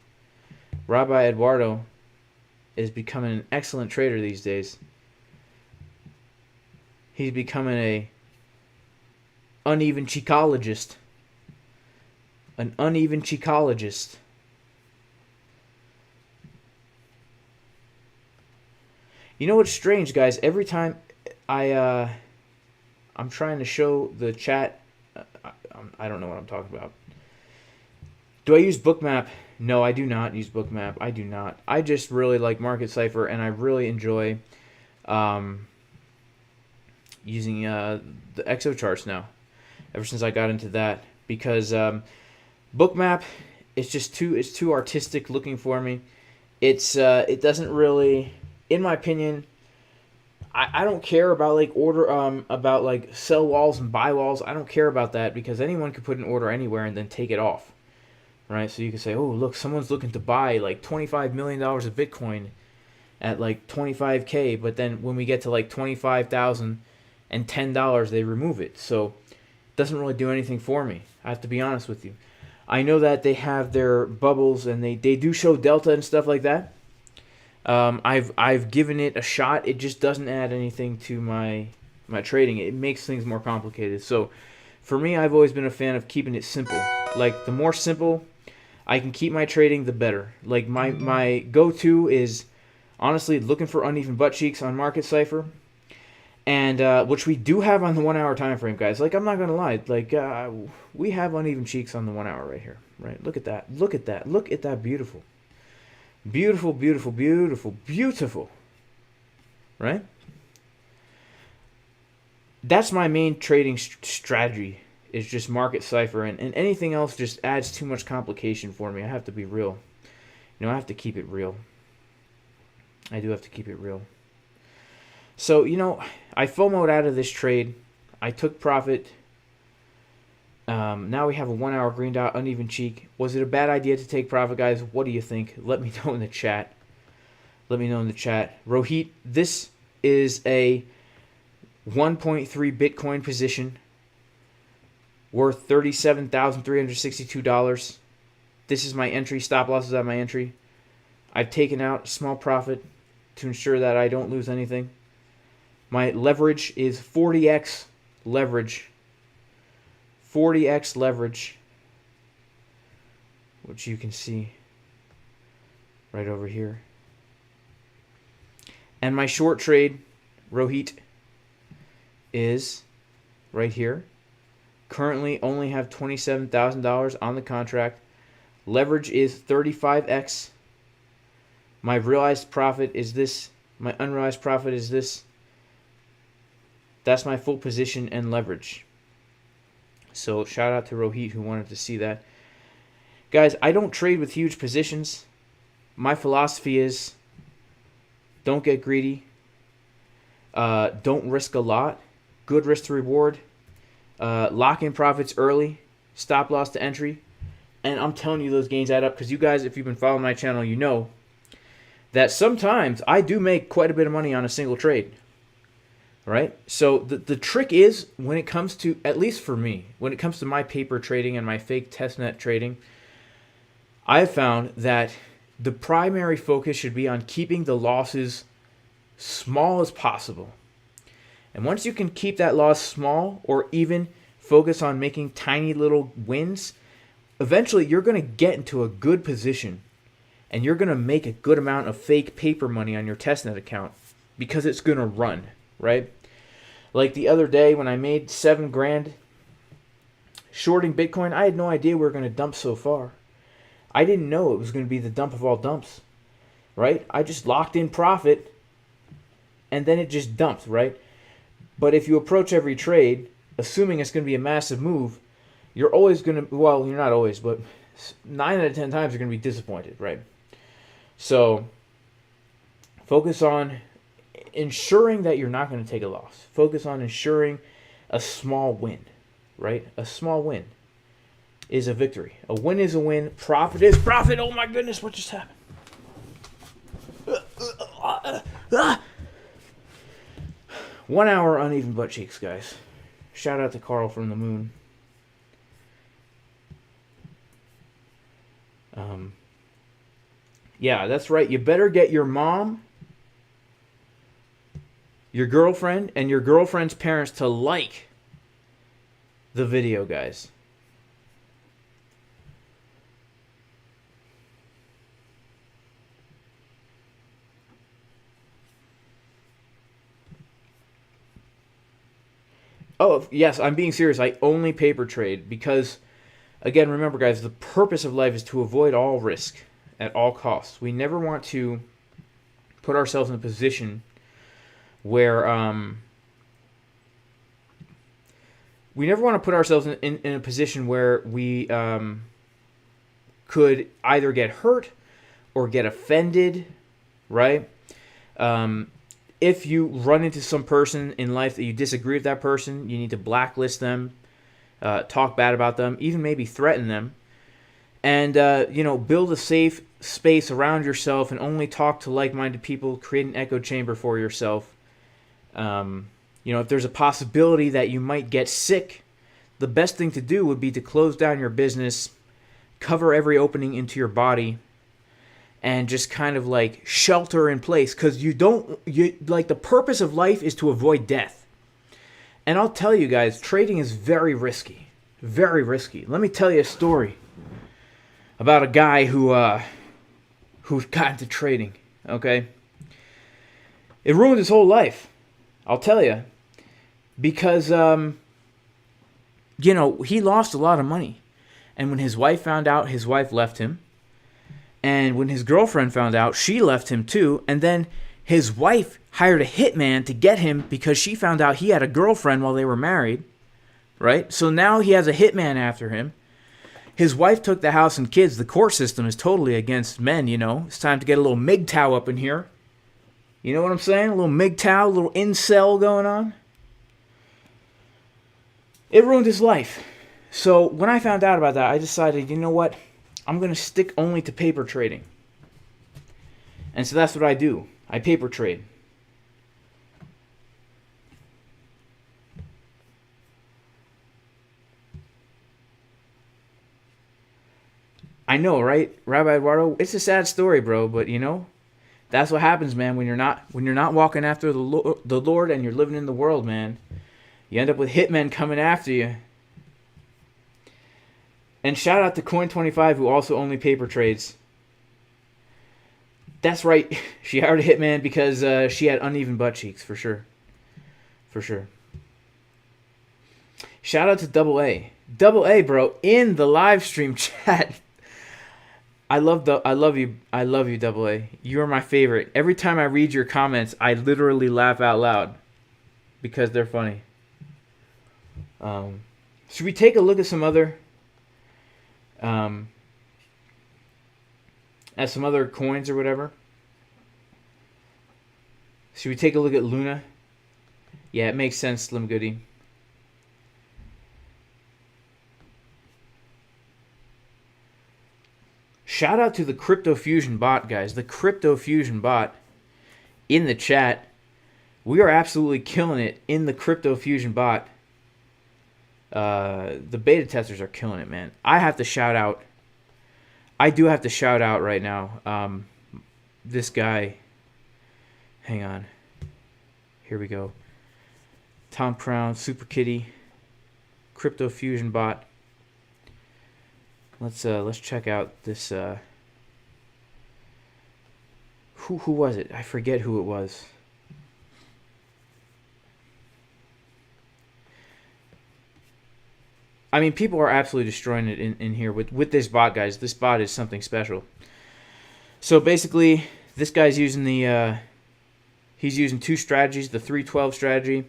Rabbi Eduardo is becoming an excellent trader these days. He's becoming a uneven cheekologist. An uneven cheekologist. You know what's strange, guys? Every time I'm trying to show the chat, I don't know what I'm talking about. Do I use Bookmap? No, I do not use Bookmap. I do not. I just really like Market Cipher, and I really enjoy using the Exocharts now. Ever since I got into that, because Bookmap is just too artistic looking for me. It doesn't really, in my opinion, I don't care about like about like sell walls and buy walls. I don't care about that because anyone could put an order anywhere and then take it off. Right, so you can say, oh, look, someone's looking to buy like $25 million of Bitcoin at like 25K, but then when we get to like $25,000 and $10, they remove it. So it doesn't really do anything for me. I have to be honest with you. I know that they have their bubbles and they do show delta and stuff like that. I've given it a shot. It just doesn't add anything to my trading. It makes things more complicated. So for me, I've always been a fan of keeping it simple. Like the more simple I can keep my trading, the better. Like my go-to is honestly looking for uneven butt cheeks on Market Cipher, and which we do have on the 1 hour time frame, guys. Like I'm not gonna lie, like we have uneven cheeks on the 1 hour right here. Right? Look at that. Look at that. Look at that. Beautiful. Beautiful, beautiful, beautiful, beautiful. Right? That's my main trading strategy. Is just Market Cipher, and anything else just adds too much complication for me. I have to be real. You know, I have to keep it real. I do have to keep it real. So, you know, I FOMO'd out of this trade. I took profit Now we have a 1 hour green dot, uneven cheek. Was it a bad idea to take profit, guys? What do you think? Let me know in the chat. Let me know in the chat. Rohit, this is a 1.3 Bitcoin position worth $37,362. This is my entry. Stop loss is at my entry. I've taken out a small profit to ensure that I don't lose anything. My leverage is 40x leverage. 40x leverage, which you can see right over here. And my short trade, Rohit, is right here. Currently only have $27,000 on the contract. Leverage is 35x. My realized profit is this. My unrealized profit is this. That's my full position and leverage. So shout out to Rohit who wanted to see that. Guys, I don't trade with huge positions. My philosophy is don't get greedy. Don't risk a lot. Good risk to reward. Lock in profits early. Stop loss to entry. And I'm telling you those gains add up because you guys, if you've been following my channel, you know that sometimes I do make quite a bit of money on a single trade. Right? So the trick is when it comes to, at least for me, when it comes to my paper trading and my fake testnet trading, I've found that the primary focus should be on keeping the losses small as possible. And once you can keep that loss small or even focus on making tiny little wins, eventually you're going to get into a good position and you're going to make a good amount of fake paper money on your testnet account because it's going to run, right? Like the other day when I made $7,000 shorting Bitcoin, I had no idea we were going to dump so far. I didn't know it was going to be the dump of all dumps, right? I just locked in profit and then it just dumped, right? But if you approach every trade, assuming it's going to be a massive move, you're always going to, well, you're not always, but 9 out of 10 times you're going to be disappointed, right? So focus on ensuring that you're not going to take a loss. Focus on ensuring a small win, right? A small win is a victory. A win is a win. Profit is profit. Oh my goodness, what just happened? 1 hour uneven butt cheeks, guys. Shout out to Carl from the moon. Yeah, that's right. You better get your mom, your girlfriend, and your girlfriend's parents to like the video, guys. Oh, yes, I'm being serious. I only paper trade because, again, remember, guys, the purpose of life is to avoid all risk at all costs. We never want to put ourselves in a position where we could either get hurt or get offended, right? If you run into some person in life that you disagree with that person, you need to blacklist them, talk bad about them, even maybe threaten them, and build a safe space around yourself and only talk to like-minded people. Create an echo chamber for yourself. If there's a possibility that you might get sick, the best thing to do would be to close down your business, cover every opening into your body, and just kind of like shelter in place, because the purpose of life is to avoid death. And I'll tell you guys, trading is very risky. Very risky. Let me tell you a story about a guy who got into trading, okay? It ruined his whole life, I'll tell you. Because, he lost a lot of money. And when his wife found out, his wife left him. And when his girlfriend found out, she left him too. And then his wife hired a hitman to get him because she found out he had a girlfriend while they were married, right? So now he has a hitman after him. His wife took the house and kids. The court system is totally against men, It's time to get a little MGTOW up in here. You know what I'm saying? A little MGTOW, a little incel going on. It ruined his life. So when I found out about that, I decided, you know what? I'm going to stick only to paper trading. And so that's what I do. I paper trade. I know, right, Rabbi Eduardo? It's a sad story, bro, but you know, that's what happens, man, when you're not walking after the Lord and you're living in the world, man. You end up with hitmen coming after you. And shout out to Coin25, who also only paper trades. That's right. She hired a hitman because she had uneven butt cheeks, for sure. For sure. Shout out to Double A. Double A, bro, in the live stream chat. I love you, Double A. You're my favorite. Every time I read your comments, I literally laugh out loud because they're funny. Should we take a look at some other coins or whatever? Should we take a look at Luna? Yeah, it makes sense, Slim Goody. Shout out to the Crypto Fusion bot, guys. The Crypto Fusion bot in the chat. We are absolutely killing it in the Crypto Fusion bot. The beta testers are killing it, man. I have to shout out. I do have to shout out right now. This guy. Hang on. Here we go. Tom Crown, Super Kitty, Crypto Fusion bot. Let's check out this. Who was it? I forget who it was. I mean, people are absolutely destroying it in here with this bot, guys. This bot is something special. So basically, this guy's using he's using two strategies, the 312 strategy,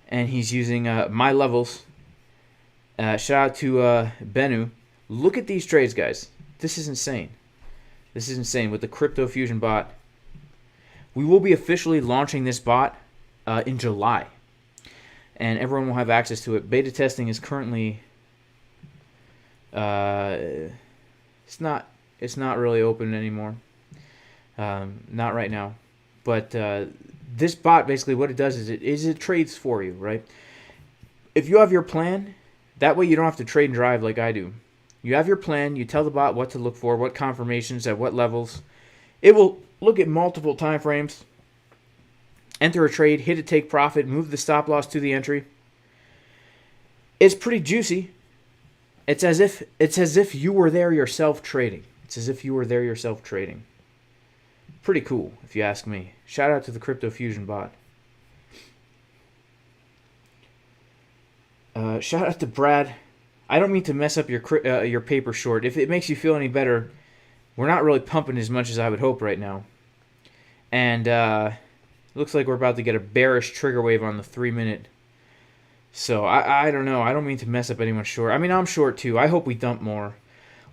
and he's using my levels. Shout out to Bennu. Look at these trades, guys. This is insane. This is insane with the Crypto Fusion bot. We will be officially launching this bot in July, and everyone will have access to it. Beta testing is currently it's not really open anymore. Not right now, but this bot basically what it does is it trades for you, right? If you have your plan, that way you don't have to trade and drive like I do. You have your plan, you tell the bot what to look for, what confirmations, at what levels. It will look at multiple time frames, enter a trade, hit a take profit, move the stop loss to the entry. It's pretty juicy. It's as if you were there yourself trading. It's as if you were there yourself trading. Pretty cool, if you ask me. Shout out to the Crypto Fusion bot. Shout out to Brad. I don't mean to mess up your paper short. If it makes you feel any better, we're not really pumping as much as I would hope right now. And looks like we're about to get a bearish trigger wave on the 3-minute. So I don't know. I don't mean to mess up anyone's short. I mean, I'm short too. I hope we dump more.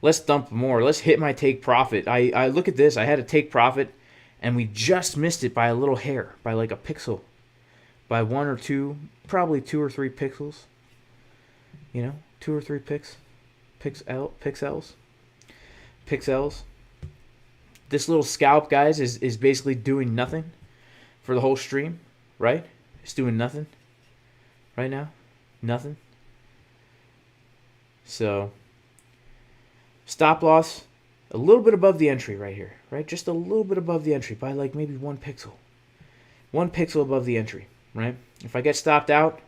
Let's dump more. Let's hit my take profit. I look at this. I had a take profit, and we just missed it by a little hair, by like a pixel, by 1 or 2, probably 2 or 3 pixels. You know, 2 or 3 pixels. This little scalp, guys, is basically doing nothing for the whole stream, right? It's doing nothing right now. Nothing. So, stop loss, a little bit above the entry right here, right? Just a little bit above the entry by like maybe 1 pixel. 1 pixel above the entry, right? If I get stopped out,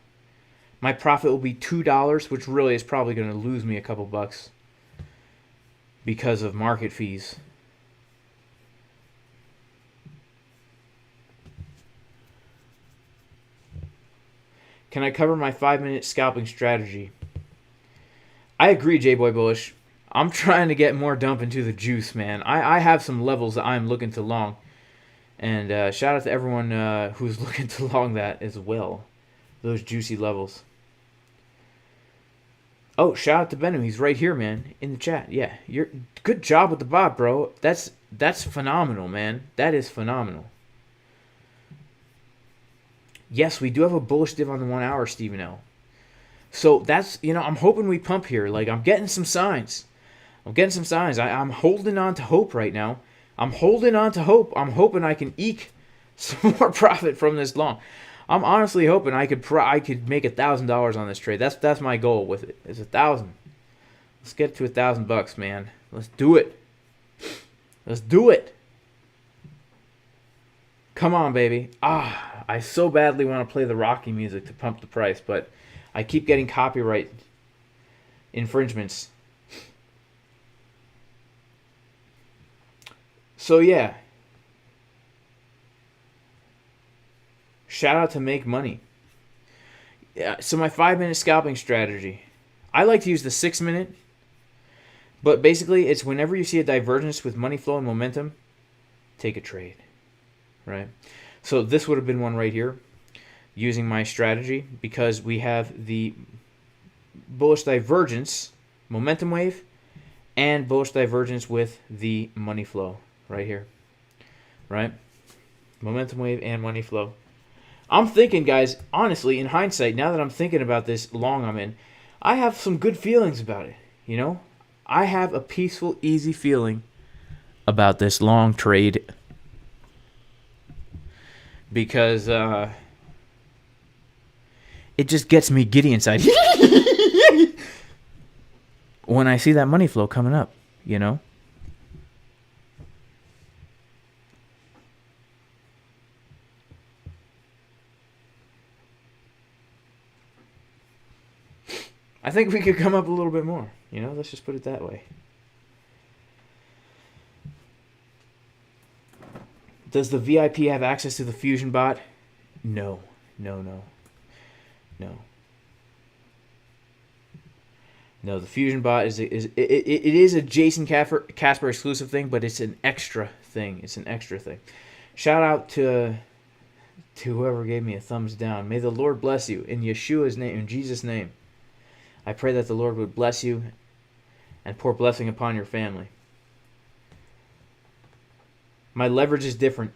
my profit will be $2, which really is probably going to lose me a couple bucks because of market fees. Can I cover my 5-minute scalping strategy? I agree, J-Boy Bullish. I'm trying to get more dump into the juice, man. I have some levels that I'm looking to long. And shout out to everyone who's looking to long that as well. Those juicy levels. Oh, shout out to Benham. He's right here, man, in the chat. Yeah, you're good job with the bot, bro. That's phenomenal, man. That is phenomenal. Yes, we do have a bullish div on the 1 hour, Stephen L. So that's, I'm hoping we pump here. Like, I'm getting some signs. I'm holding on to hope right now. I'm holding on to hope. I'm hoping I can eke some more profit from this long. I'm honestly hoping I could make $1,000 on this trade. That's my goal with it. It's 1,000. Let's get to $1,000, man. Let's do it. Let's do it. Come on, baby. I so badly want to play the Rocky music to pump the price, but I keep getting copyright infringements. So yeah. Shout out to Make Money. Yeah, so my 5-minute scalping strategy. I like to use the 6-minute, but basically it's whenever you see a divergence with money flow and momentum, take a trade, right? So this would have been one right here, using my strategy, because we have the bullish divergence, momentum wave, and bullish divergence with the money flow right here, right? Momentum wave and money flow. I'm thinking, guys, honestly, in hindsight, now that I'm thinking about this long I'm in, I have some good feelings about it, I have a peaceful, easy feeling about this long trade, because it just gets me giddy inside when I see that money flow coming up, I think we could come up a little bit more, let's just put it that way. Does the VIP have access to the Fusion bot? No. No, the Fusion bot it is a Jason Casper exclusive thing, but it's an extra thing. Shout out to whoever gave me a thumbs down. May the Lord bless you in Yeshua's name, in Jesus' name. I pray that the Lord would bless you and pour blessing upon your family. My leverage is different,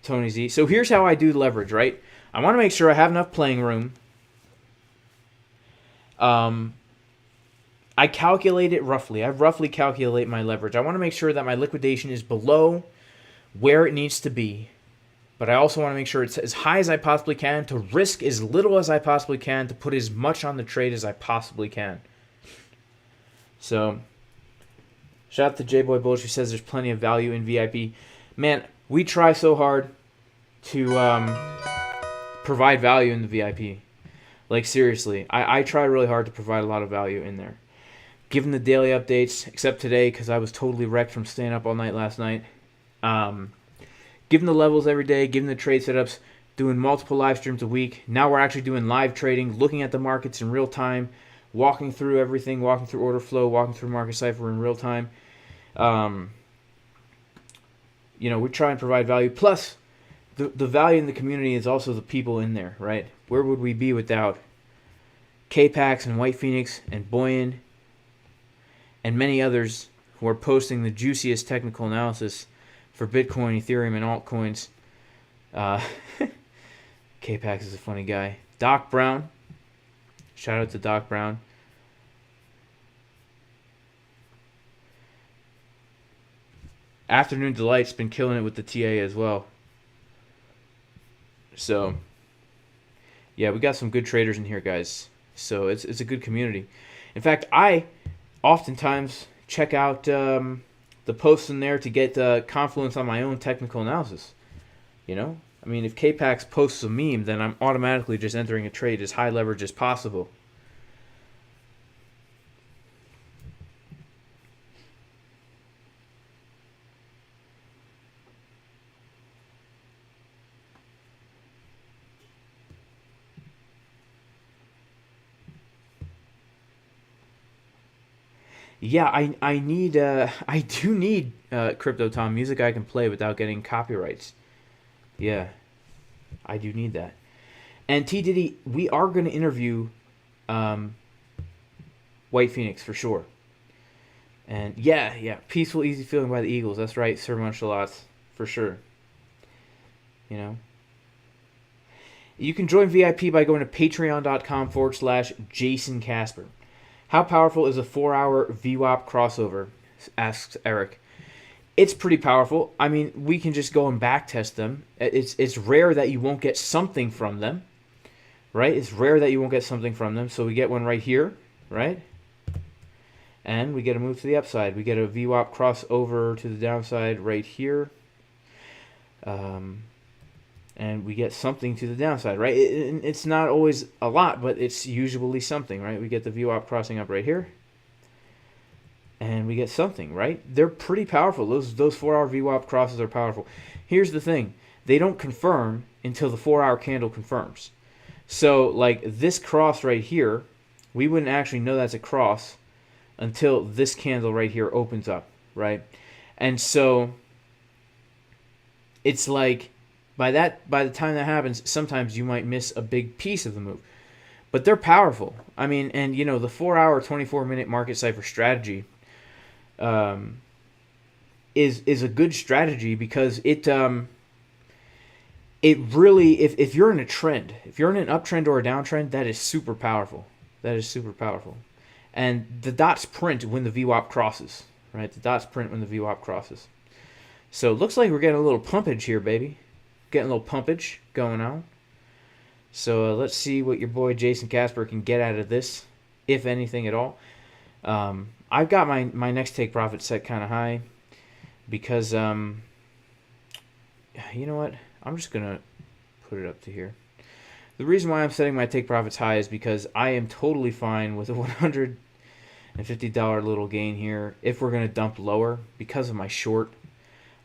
Tony Z. So here's how I do leverage, right? I want to make sure I have enough playing room. I calculate it roughly. I roughly calculate my leverage. I want to make sure that my liquidation is below where it needs to be. But I also want to make sure it's as high as I possibly can, to risk as little as I possibly can, to put as much on the trade as I possibly can. So, shout out to J-Boy Bullish, who says there's plenty of value in VIP. Man, we try so hard to provide value in the VIP. Like, seriously, I try really hard to provide a lot of value in there. Given the daily updates, except today, because I was totally wrecked from staying up all night last night. Given the levels every day, given the trade setups, doing multiple live streams a week. Now we're actually doing live trading, looking at the markets in real time, walking through everything, walking through Orderflow, walking through Market Cipher in real time. We try and provide value. Plus, the value in the community is also the people in there, right? Where would we be without K-Pax and White Phoenix and Boyan and many others who are posting the juiciest technical analysis for Bitcoin, Ethereum, and altcoins? K-Pax is a funny guy. Doc Brown. Shout out to Doc Brown. Afternoon Delight's been killing it with the TA as well. So, yeah, we got some good traders in here, guys. So it's a good community. In fact, I oftentimes check out the posts in there to get confluence on my own technical analysis. I mean, if K-Pax posts a meme, then I'm automatically just entering a trade as high leverage as possible. Yeah, I do need Crypto Tom music I can play without getting copyrights. Yeah, I do need that. And T Diddy, we are going to interview White Phoenix for sure. And yeah, peaceful, easy feeling by the Eagles. That's right, Sir Munchalats, for sure. You can join VIP by going to patreon.com/Jason Casper. How powerful is a 4-hour VWAP crossover? Asks Eric. It's pretty powerful. I mean, we can just go and back test them. It's rare that you won't get something from them, right? It's rare that you won't get something from them. So we get one right here, right? And we get a move to the upside. We get a VWAP crossover to the downside right here. And we get something to the downside, right? It's not always a lot, but it's usually something, right? We get the VWAP crossing up right here. And we get something, right? They're pretty powerful. Those 4-hour VWAP crosses are powerful. Here's the thing. They don't confirm until the 4-hour candle confirms. So, like this cross right here, we wouldn't actually know that's a cross until this candle right here opens up, right? And so it's like by the time that happens, sometimes you might miss a big piece of the move. But they're powerful. I mean, and you know, the 4-hour, 24-minute market cipher strategy is a good strategy because it really, if you're in a trend, if you're in an uptrend or a downtrend, that is super powerful. That is super powerful. And the dots print when the VWAP crosses, right? The dots print when the VWAP crosses. So it looks like we're getting a little pumpage here, baby. Getting a little pumpage going on. So let's see what your boy Jason Casper can get out of this, if anything at all. I've got my next take profit set kind of high because, you know what? I'm just going to put it up to here. The reason why I'm setting my take profits high is because I am totally fine with a $150 little gain here. If we're going to dump lower because of my short,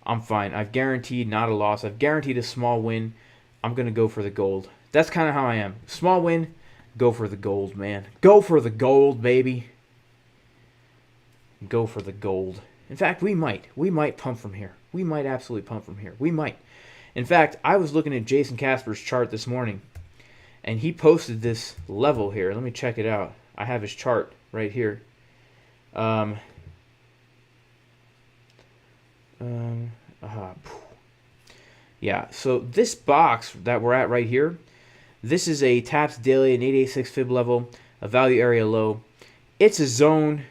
I'm fine. I've guaranteed not a loss. I've guaranteed a small win. I'm going to go for the gold. That's kind of how I am. Small win, go for the gold, man. Go for the gold, baby. Go for the gold. In fact, we might. We might pump from here. We might absolutely pump from here. We might. In fact, I was looking at Jason Casper's chart this morning, and he posted this level here. Let me check it out. I have his chart right here. Yeah, so this box that we're at right here, this is a TAPS daily, an 886 fib level, a value area low. It's a zone.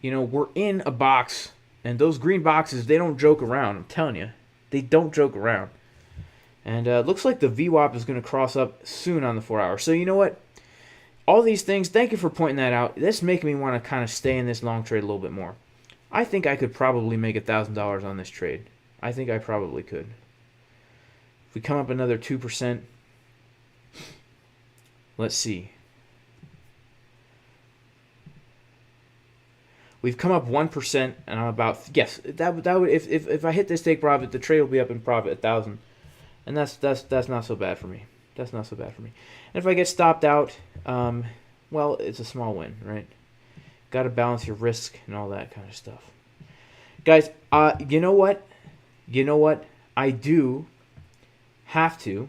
You know, we're in a box, and those green boxes, they don't joke around. I'm telling you, they don't joke around. And it looks like the VWAP is going to cross up soon on the 4-hour. So you know what? All these things, thank you for pointing that out. That's making me want to kind of stay in this long trade a little bit more. I think I could probably make $1,000 on this trade. I think I probably could. If we come up another 2%, let's see. We've come up 1%, and I'm about, yes, that would if I hit this take profit, the trade will be up in profit 1,000, and that's not so bad for me. That's not so bad for me. And if I get stopped out, well, it's a small win, right? Got to balance your risk and all that kind of stuff, guys. You know what? You know what? I do have to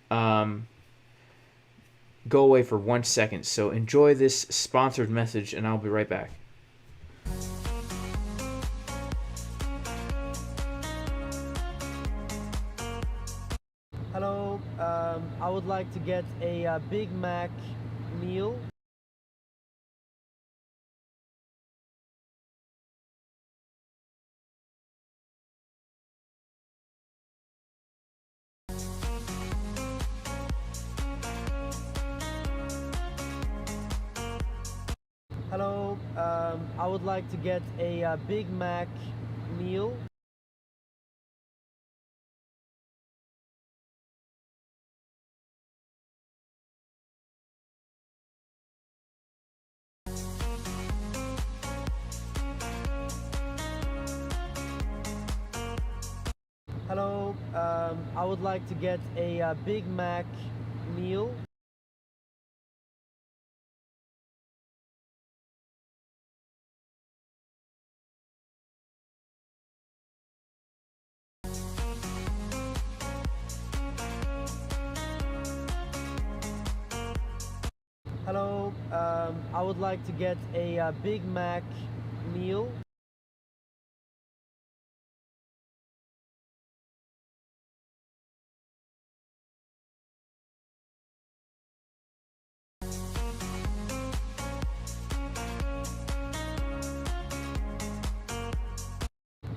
go away for 1 second. So enjoy this sponsored message, and I'll be right back. Hello, I would like to get a Big Mac meal. Hello, I would like to get a Big Mac meal. Hello, I would like to get a Big Mac meal. Hello, I would like to get a Big Mac meal.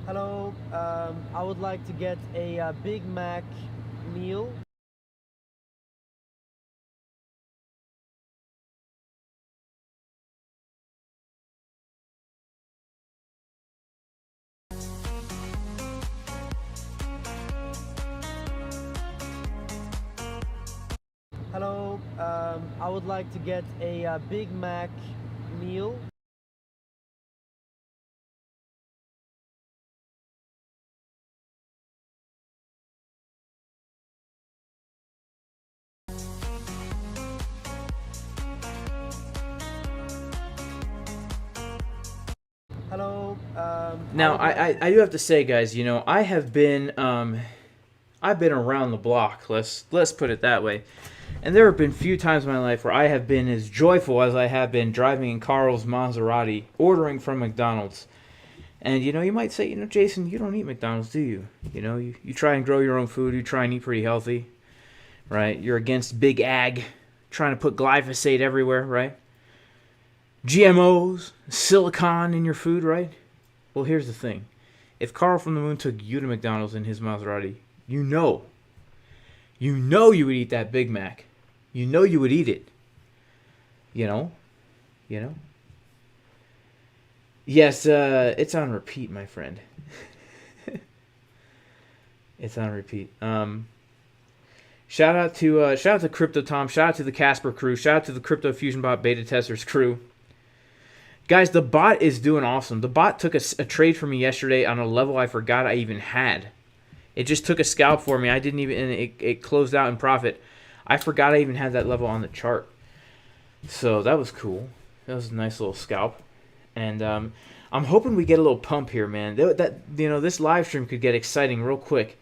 Hello, I would like to get a Big Mac meal. Hello, I would like to get a Big Mac meal. Hello. Now, I do have to say, guys, you know, I've been around the block. Let's put it that way. And there have been few times in my life where I have been as joyful as I have been driving in Carl's Maserati, ordering from McDonald's. And, you know, you might say, you know, Jason, you don't eat McDonald's, do you? You know, you try and grow your own food. You try and eat pretty healthy, right? You're against big ag, trying to put glyphosate everywhere, right? GMOs, silicon in your food, right? Well, here's the thing. If Carl from the Moon took you to McDonald's in his Maserati, you know you would eat that Big Mac. You know you would eat it. You know? Yes, it's on repeat, my friend. It's on repeat. Shout out to Crypto Tom. Shout out to the Casper crew. Shout out to the Crypto Fusion Bot Beta Testers crew. Guys, the bot is doing awesome. The bot took a trade for me yesterday on a level I forgot I even had. It just took a scalp for me. I didn't even, and it closed out in profit. I forgot I even had that level on the chart. So that was cool. That was a nice little scalp. And I'm hoping we get a little pump here, man. That you know, this live stream could get exciting real quick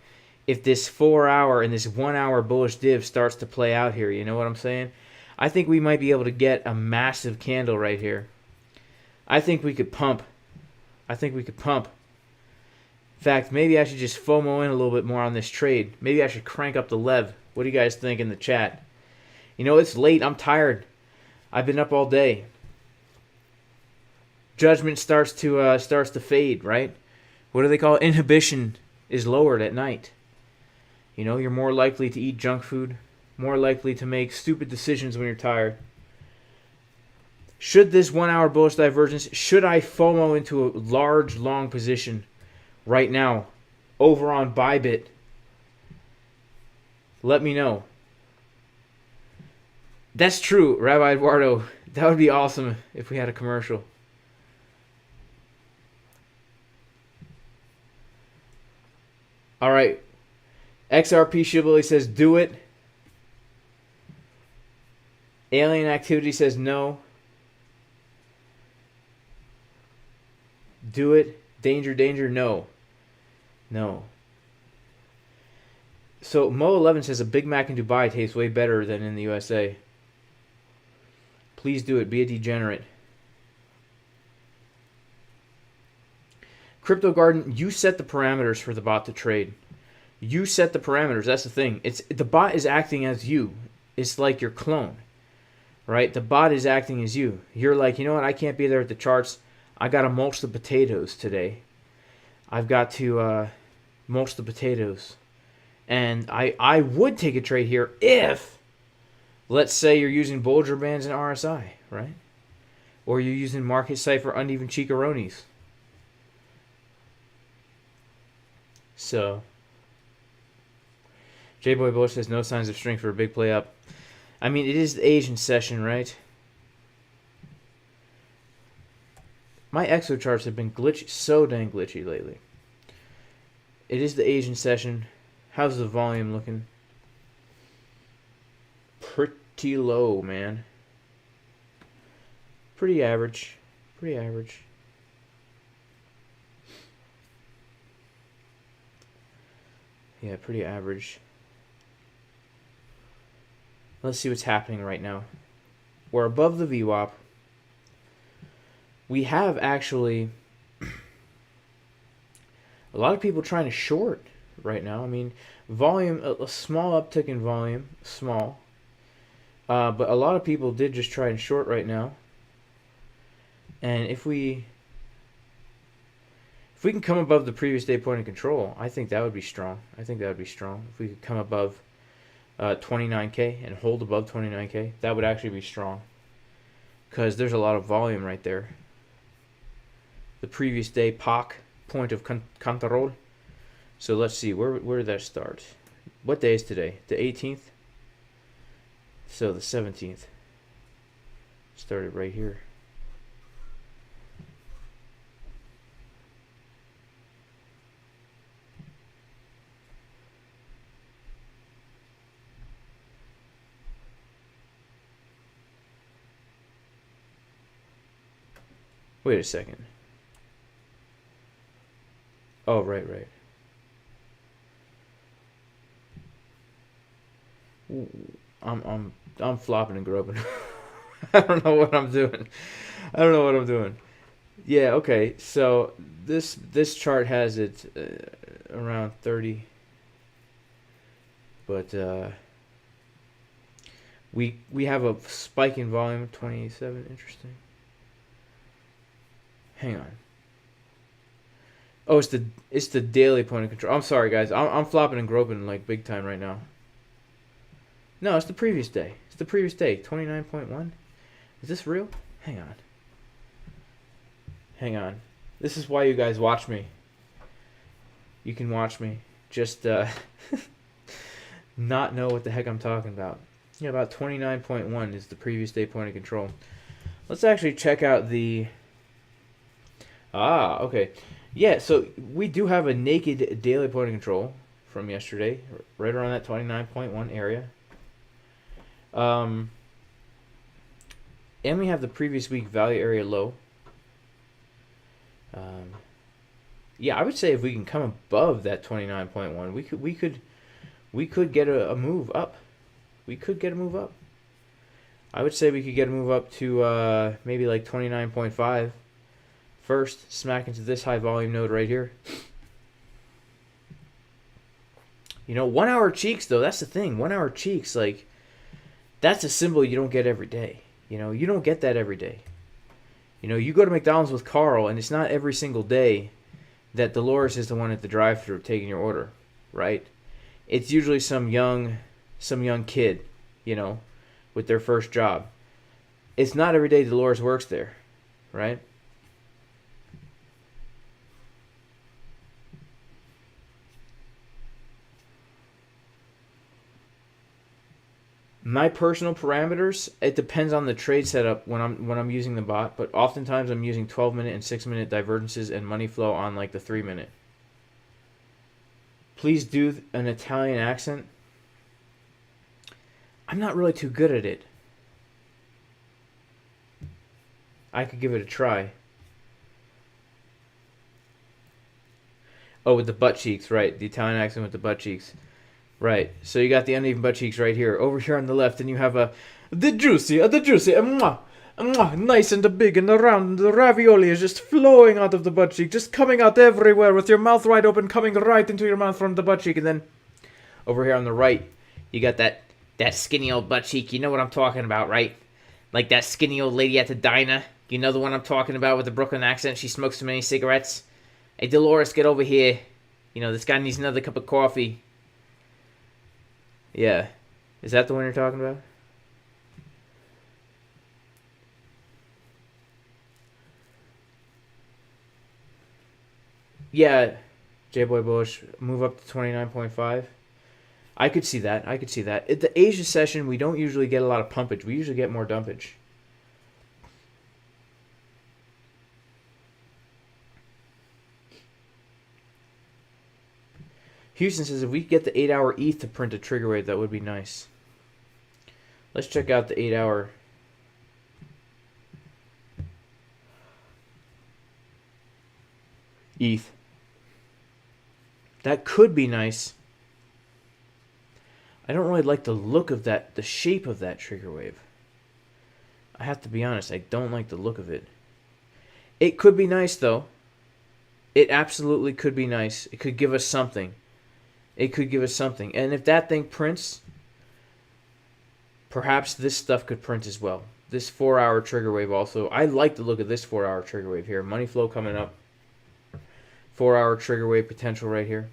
if this 4-hour and this 1-hour bullish div starts to play out here. You know what I'm saying? I think we might be able to get a massive candle right here. I think we could pump. In fact, maybe I should just FOMO in a little bit more on this trade. Maybe I should crank up the lev. What do you guys think in the chat? You know, it's late. I'm tired. I've been up all day. Judgment starts to fade, right? What do they call it? Inhibition is lowered at night. You know, you're more likely to eat junk food, more likely to make stupid decisions when you're tired. Should this 1-hour bullish divergence, should I FOMO into a large, long position right now over on ByBit? Let me know. That's true, Rabbi Eduardo. That would be awesome if we had a commercial. All right. XRP Shibboleth says, do it. Alien Activity says, no. Do it. Danger, danger, no. No. So Mo11 says a Big Mac in Dubai tastes way better than in the USA. Please do it. Be a degenerate. Crypto Garden, you set the parameters for the bot to trade. You set the parameters. That's the thing. The bot is acting as you. It's like your clone, right? The bot is acting as you. You're like, you know what? I can't be there at the charts. I got to mulch the potatoes today. I've got to mulch the potatoes. And I would take a trade here if, let's say you're using Bollinger Bands and RSI, right? Or you're using Market Cipher Uneven Chicoronis. So, J-Boy Bush says no signs of strength for a big play up. I mean, it is the Asian session, right? My Exocharts have been glitchy, so dang glitchy lately. It is the Asian session. How's the volume looking? Pretty low, man. Pretty average. Pretty average. Yeah, pretty average. Let's see what's happening right now. We're above the VWAP. We have actually a lot of people trying to short right now. I mean, volume, a small uptick in volume, small. But a lot of people did just try and short right now. And if we we can come above the previous day point of control, I think that would be strong. If we could come above 29K and hold above 29K, that would actually be strong. Because there's a lot of volume right there. The previous day POC, point of control. So let's see, where did that start? What day is today? The 18th? So the 17th. Started right here. Wait a second. Oh, right. Ooh, I'm flopping and groping. I don't know what I'm doing. Yeah, okay. So this chart has it around 30, but we have a spike in volume of 27. Interesting. Hang on. Oh, it's the daily point of control. I'm sorry, guys. I'm flopping and groping like big time right now. No, it's the previous day. 29.1. Is this real? Hang on. This is why you guys watch me. You can watch me. Just not know what the heck I'm talking about. Yeah, about 29.1 is the previous day point of control. Let's actually check out the... okay. Yeah, so we do have a naked daily point of control from yesterday, right around that 29.1 area. And we have the previous week value area low. Yeah, I would say if we can come above that 29.1, we could get a move up. I would say we could get a move up to maybe like 29.5. First, smack into this high volume node right here. 1 hour cheeks though, that's the thing. 1 hour cheeks, like, that's a symbol you don't get every day. You don't get that every day. You go to McDonald's with Carl, and it's not every single day that Dolores is the one at the drive-thru taking your order, right? It's usually some young kid, with their first job. It's not every day Dolores works there, right? My personal parameters, it depends on the trade setup when I'm using the bot, but oftentimes I'm using 12-minute and 6-minute divergences and money flow on like the 3-minute. Please do an Italian accent. I'm not really too good at it. I could give it a try. Oh, with the butt cheeks, right. The Italian accent with the butt cheeks. Right, so you got the uneven butt cheeks right here. Over here on the left, and you have the juicy, mwah, mwah, nice and big and round, and the ravioli is just flowing out of the butt cheek, just coming out everywhere with your mouth wide open, coming right into your mouth from the butt cheek. And then over here on the right, you got that skinny old butt cheek. You know what I'm talking about, right? Like that skinny old lady at the diner. You know the one I'm talking about with the Brooklyn accent. She smokes too many cigarettes. Hey, Dolores, get over here. This guy needs another cup of coffee. Yeah. Is that the one you're talking about? Yeah. J-Boy Bullish, move up to 29.5. I could see that. At the Asia session, we don't usually get a lot of pumpage. We usually get more dumpage. Houston says if we get the 8-hour ETH to print a trigger wave, that would be nice. Let's check out the 8-hour. ETH. That could be nice. I don't really like the look of that, the shape of that trigger wave. I have to be honest, I don't like the look of it. It could be nice though. It absolutely could be nice. It could give us something. And if that thing prints, perhaps this stuff could print as well. This 4-hour trigger wave also. I like the look of this 4-hour trigger wave here. Money flow coming up. 4-hour trigger wave potential right here.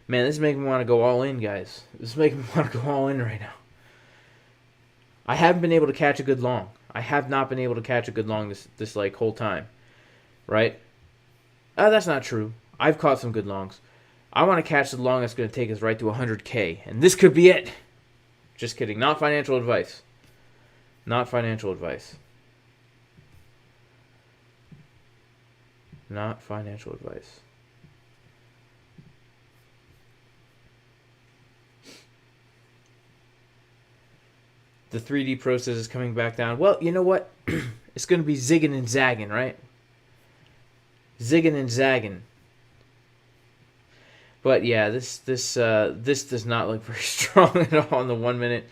Man, this is making me want to go all in, guys. This is making me want to go all in right now. I haven't been able to catch a good long. I have not been able to catch a good long this like whole time, right? That's not true. I've caught some good longs. I want to catch the long that's going to take us right to 100K, and this could be it. Just kidding. Not financial advice. Not financial advice. Not financial advice. The 3D process is coming back down. Well, you know what? It's going to be zigging and zagging, right? Zigging and zagging. But yeah, this does not look very strong at all in the 1 minute.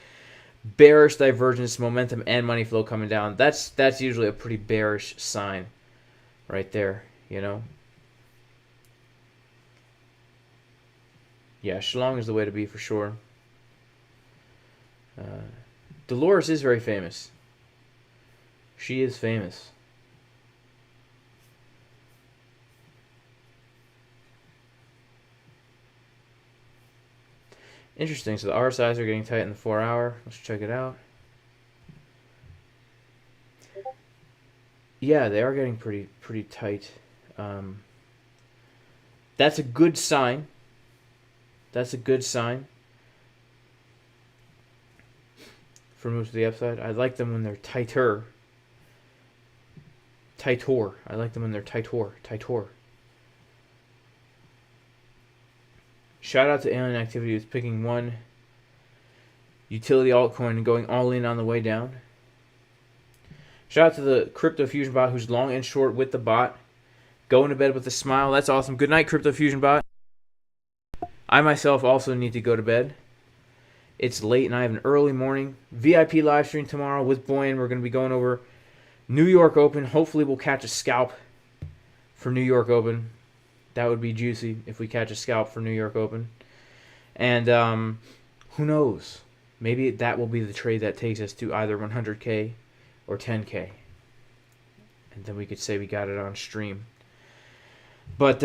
Bearish divergence, momentum, and money flow coming down. That's usually a pretty bearish sign, right there. You know. Yeah, Shalong is the way to be for sure. Dolores is very famous. She is famous. Interesting. So the RSIs are getting tight in the 4-hour. Let's check it out. Yeah, they are getting pretty tight. That's a good sign. That's a good sign for moves to the upside. I like them when they're tighter. Tightor. I like them when they're tightor. Tightor. Shout out to Alien Activity who's picking one utility altcoin and going all in on the way down. Shout out to the Crypto Fusion bot who's long and short with the bot. Going to bed with a smile. That's awesome. Good night, Crypto Fusion bot. I myself also need to go to bed. It's late and I have an early morning. VIP live stream tomorrow with Boyan. We're going to be going over New York Open. Hopefully we'll catch a scalp for New York Open. That would be juicy if we catch a scalp for New York Open. And who knows? Maybe that will be the trade that takes us to either 100K or 10K. And then we could say we got it on stream. But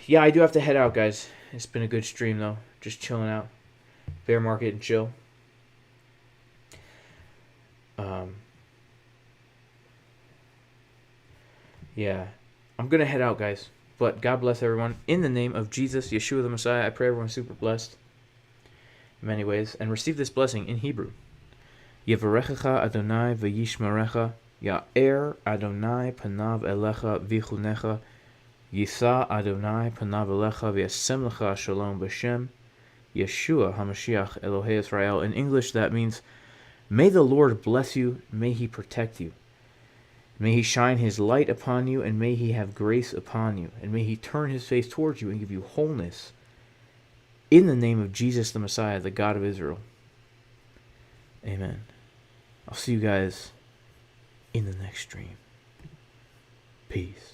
yeah, I do have to head out, guys. It's been a good stream, though. Just chilling out. Bear market and chill. Yeah. I'm going to head out, guys. But God bless everyone. In the name of Jesus, Yeshua the Messiah, I pray everyone's super blessed in many ways. And receive this blessing in Hebrew. Yevarechecha Adonai v'yishmerecha. Ya'er Adonai panav elecha v'chunecha. Yisa Adonai panav elecha v'yasem lecha shalom b'shem. Yeshua HaMashiach Elohei Israel. In English, that means, may the Lord bless you, may He protect you. May He shine His light upon you, and may He have grace upon you. And may He turn His face towards you and give you wholeness. In the name of Jesus the Messiah, the God of Israel. Amen. I'll see you guys in the next stream. Peace.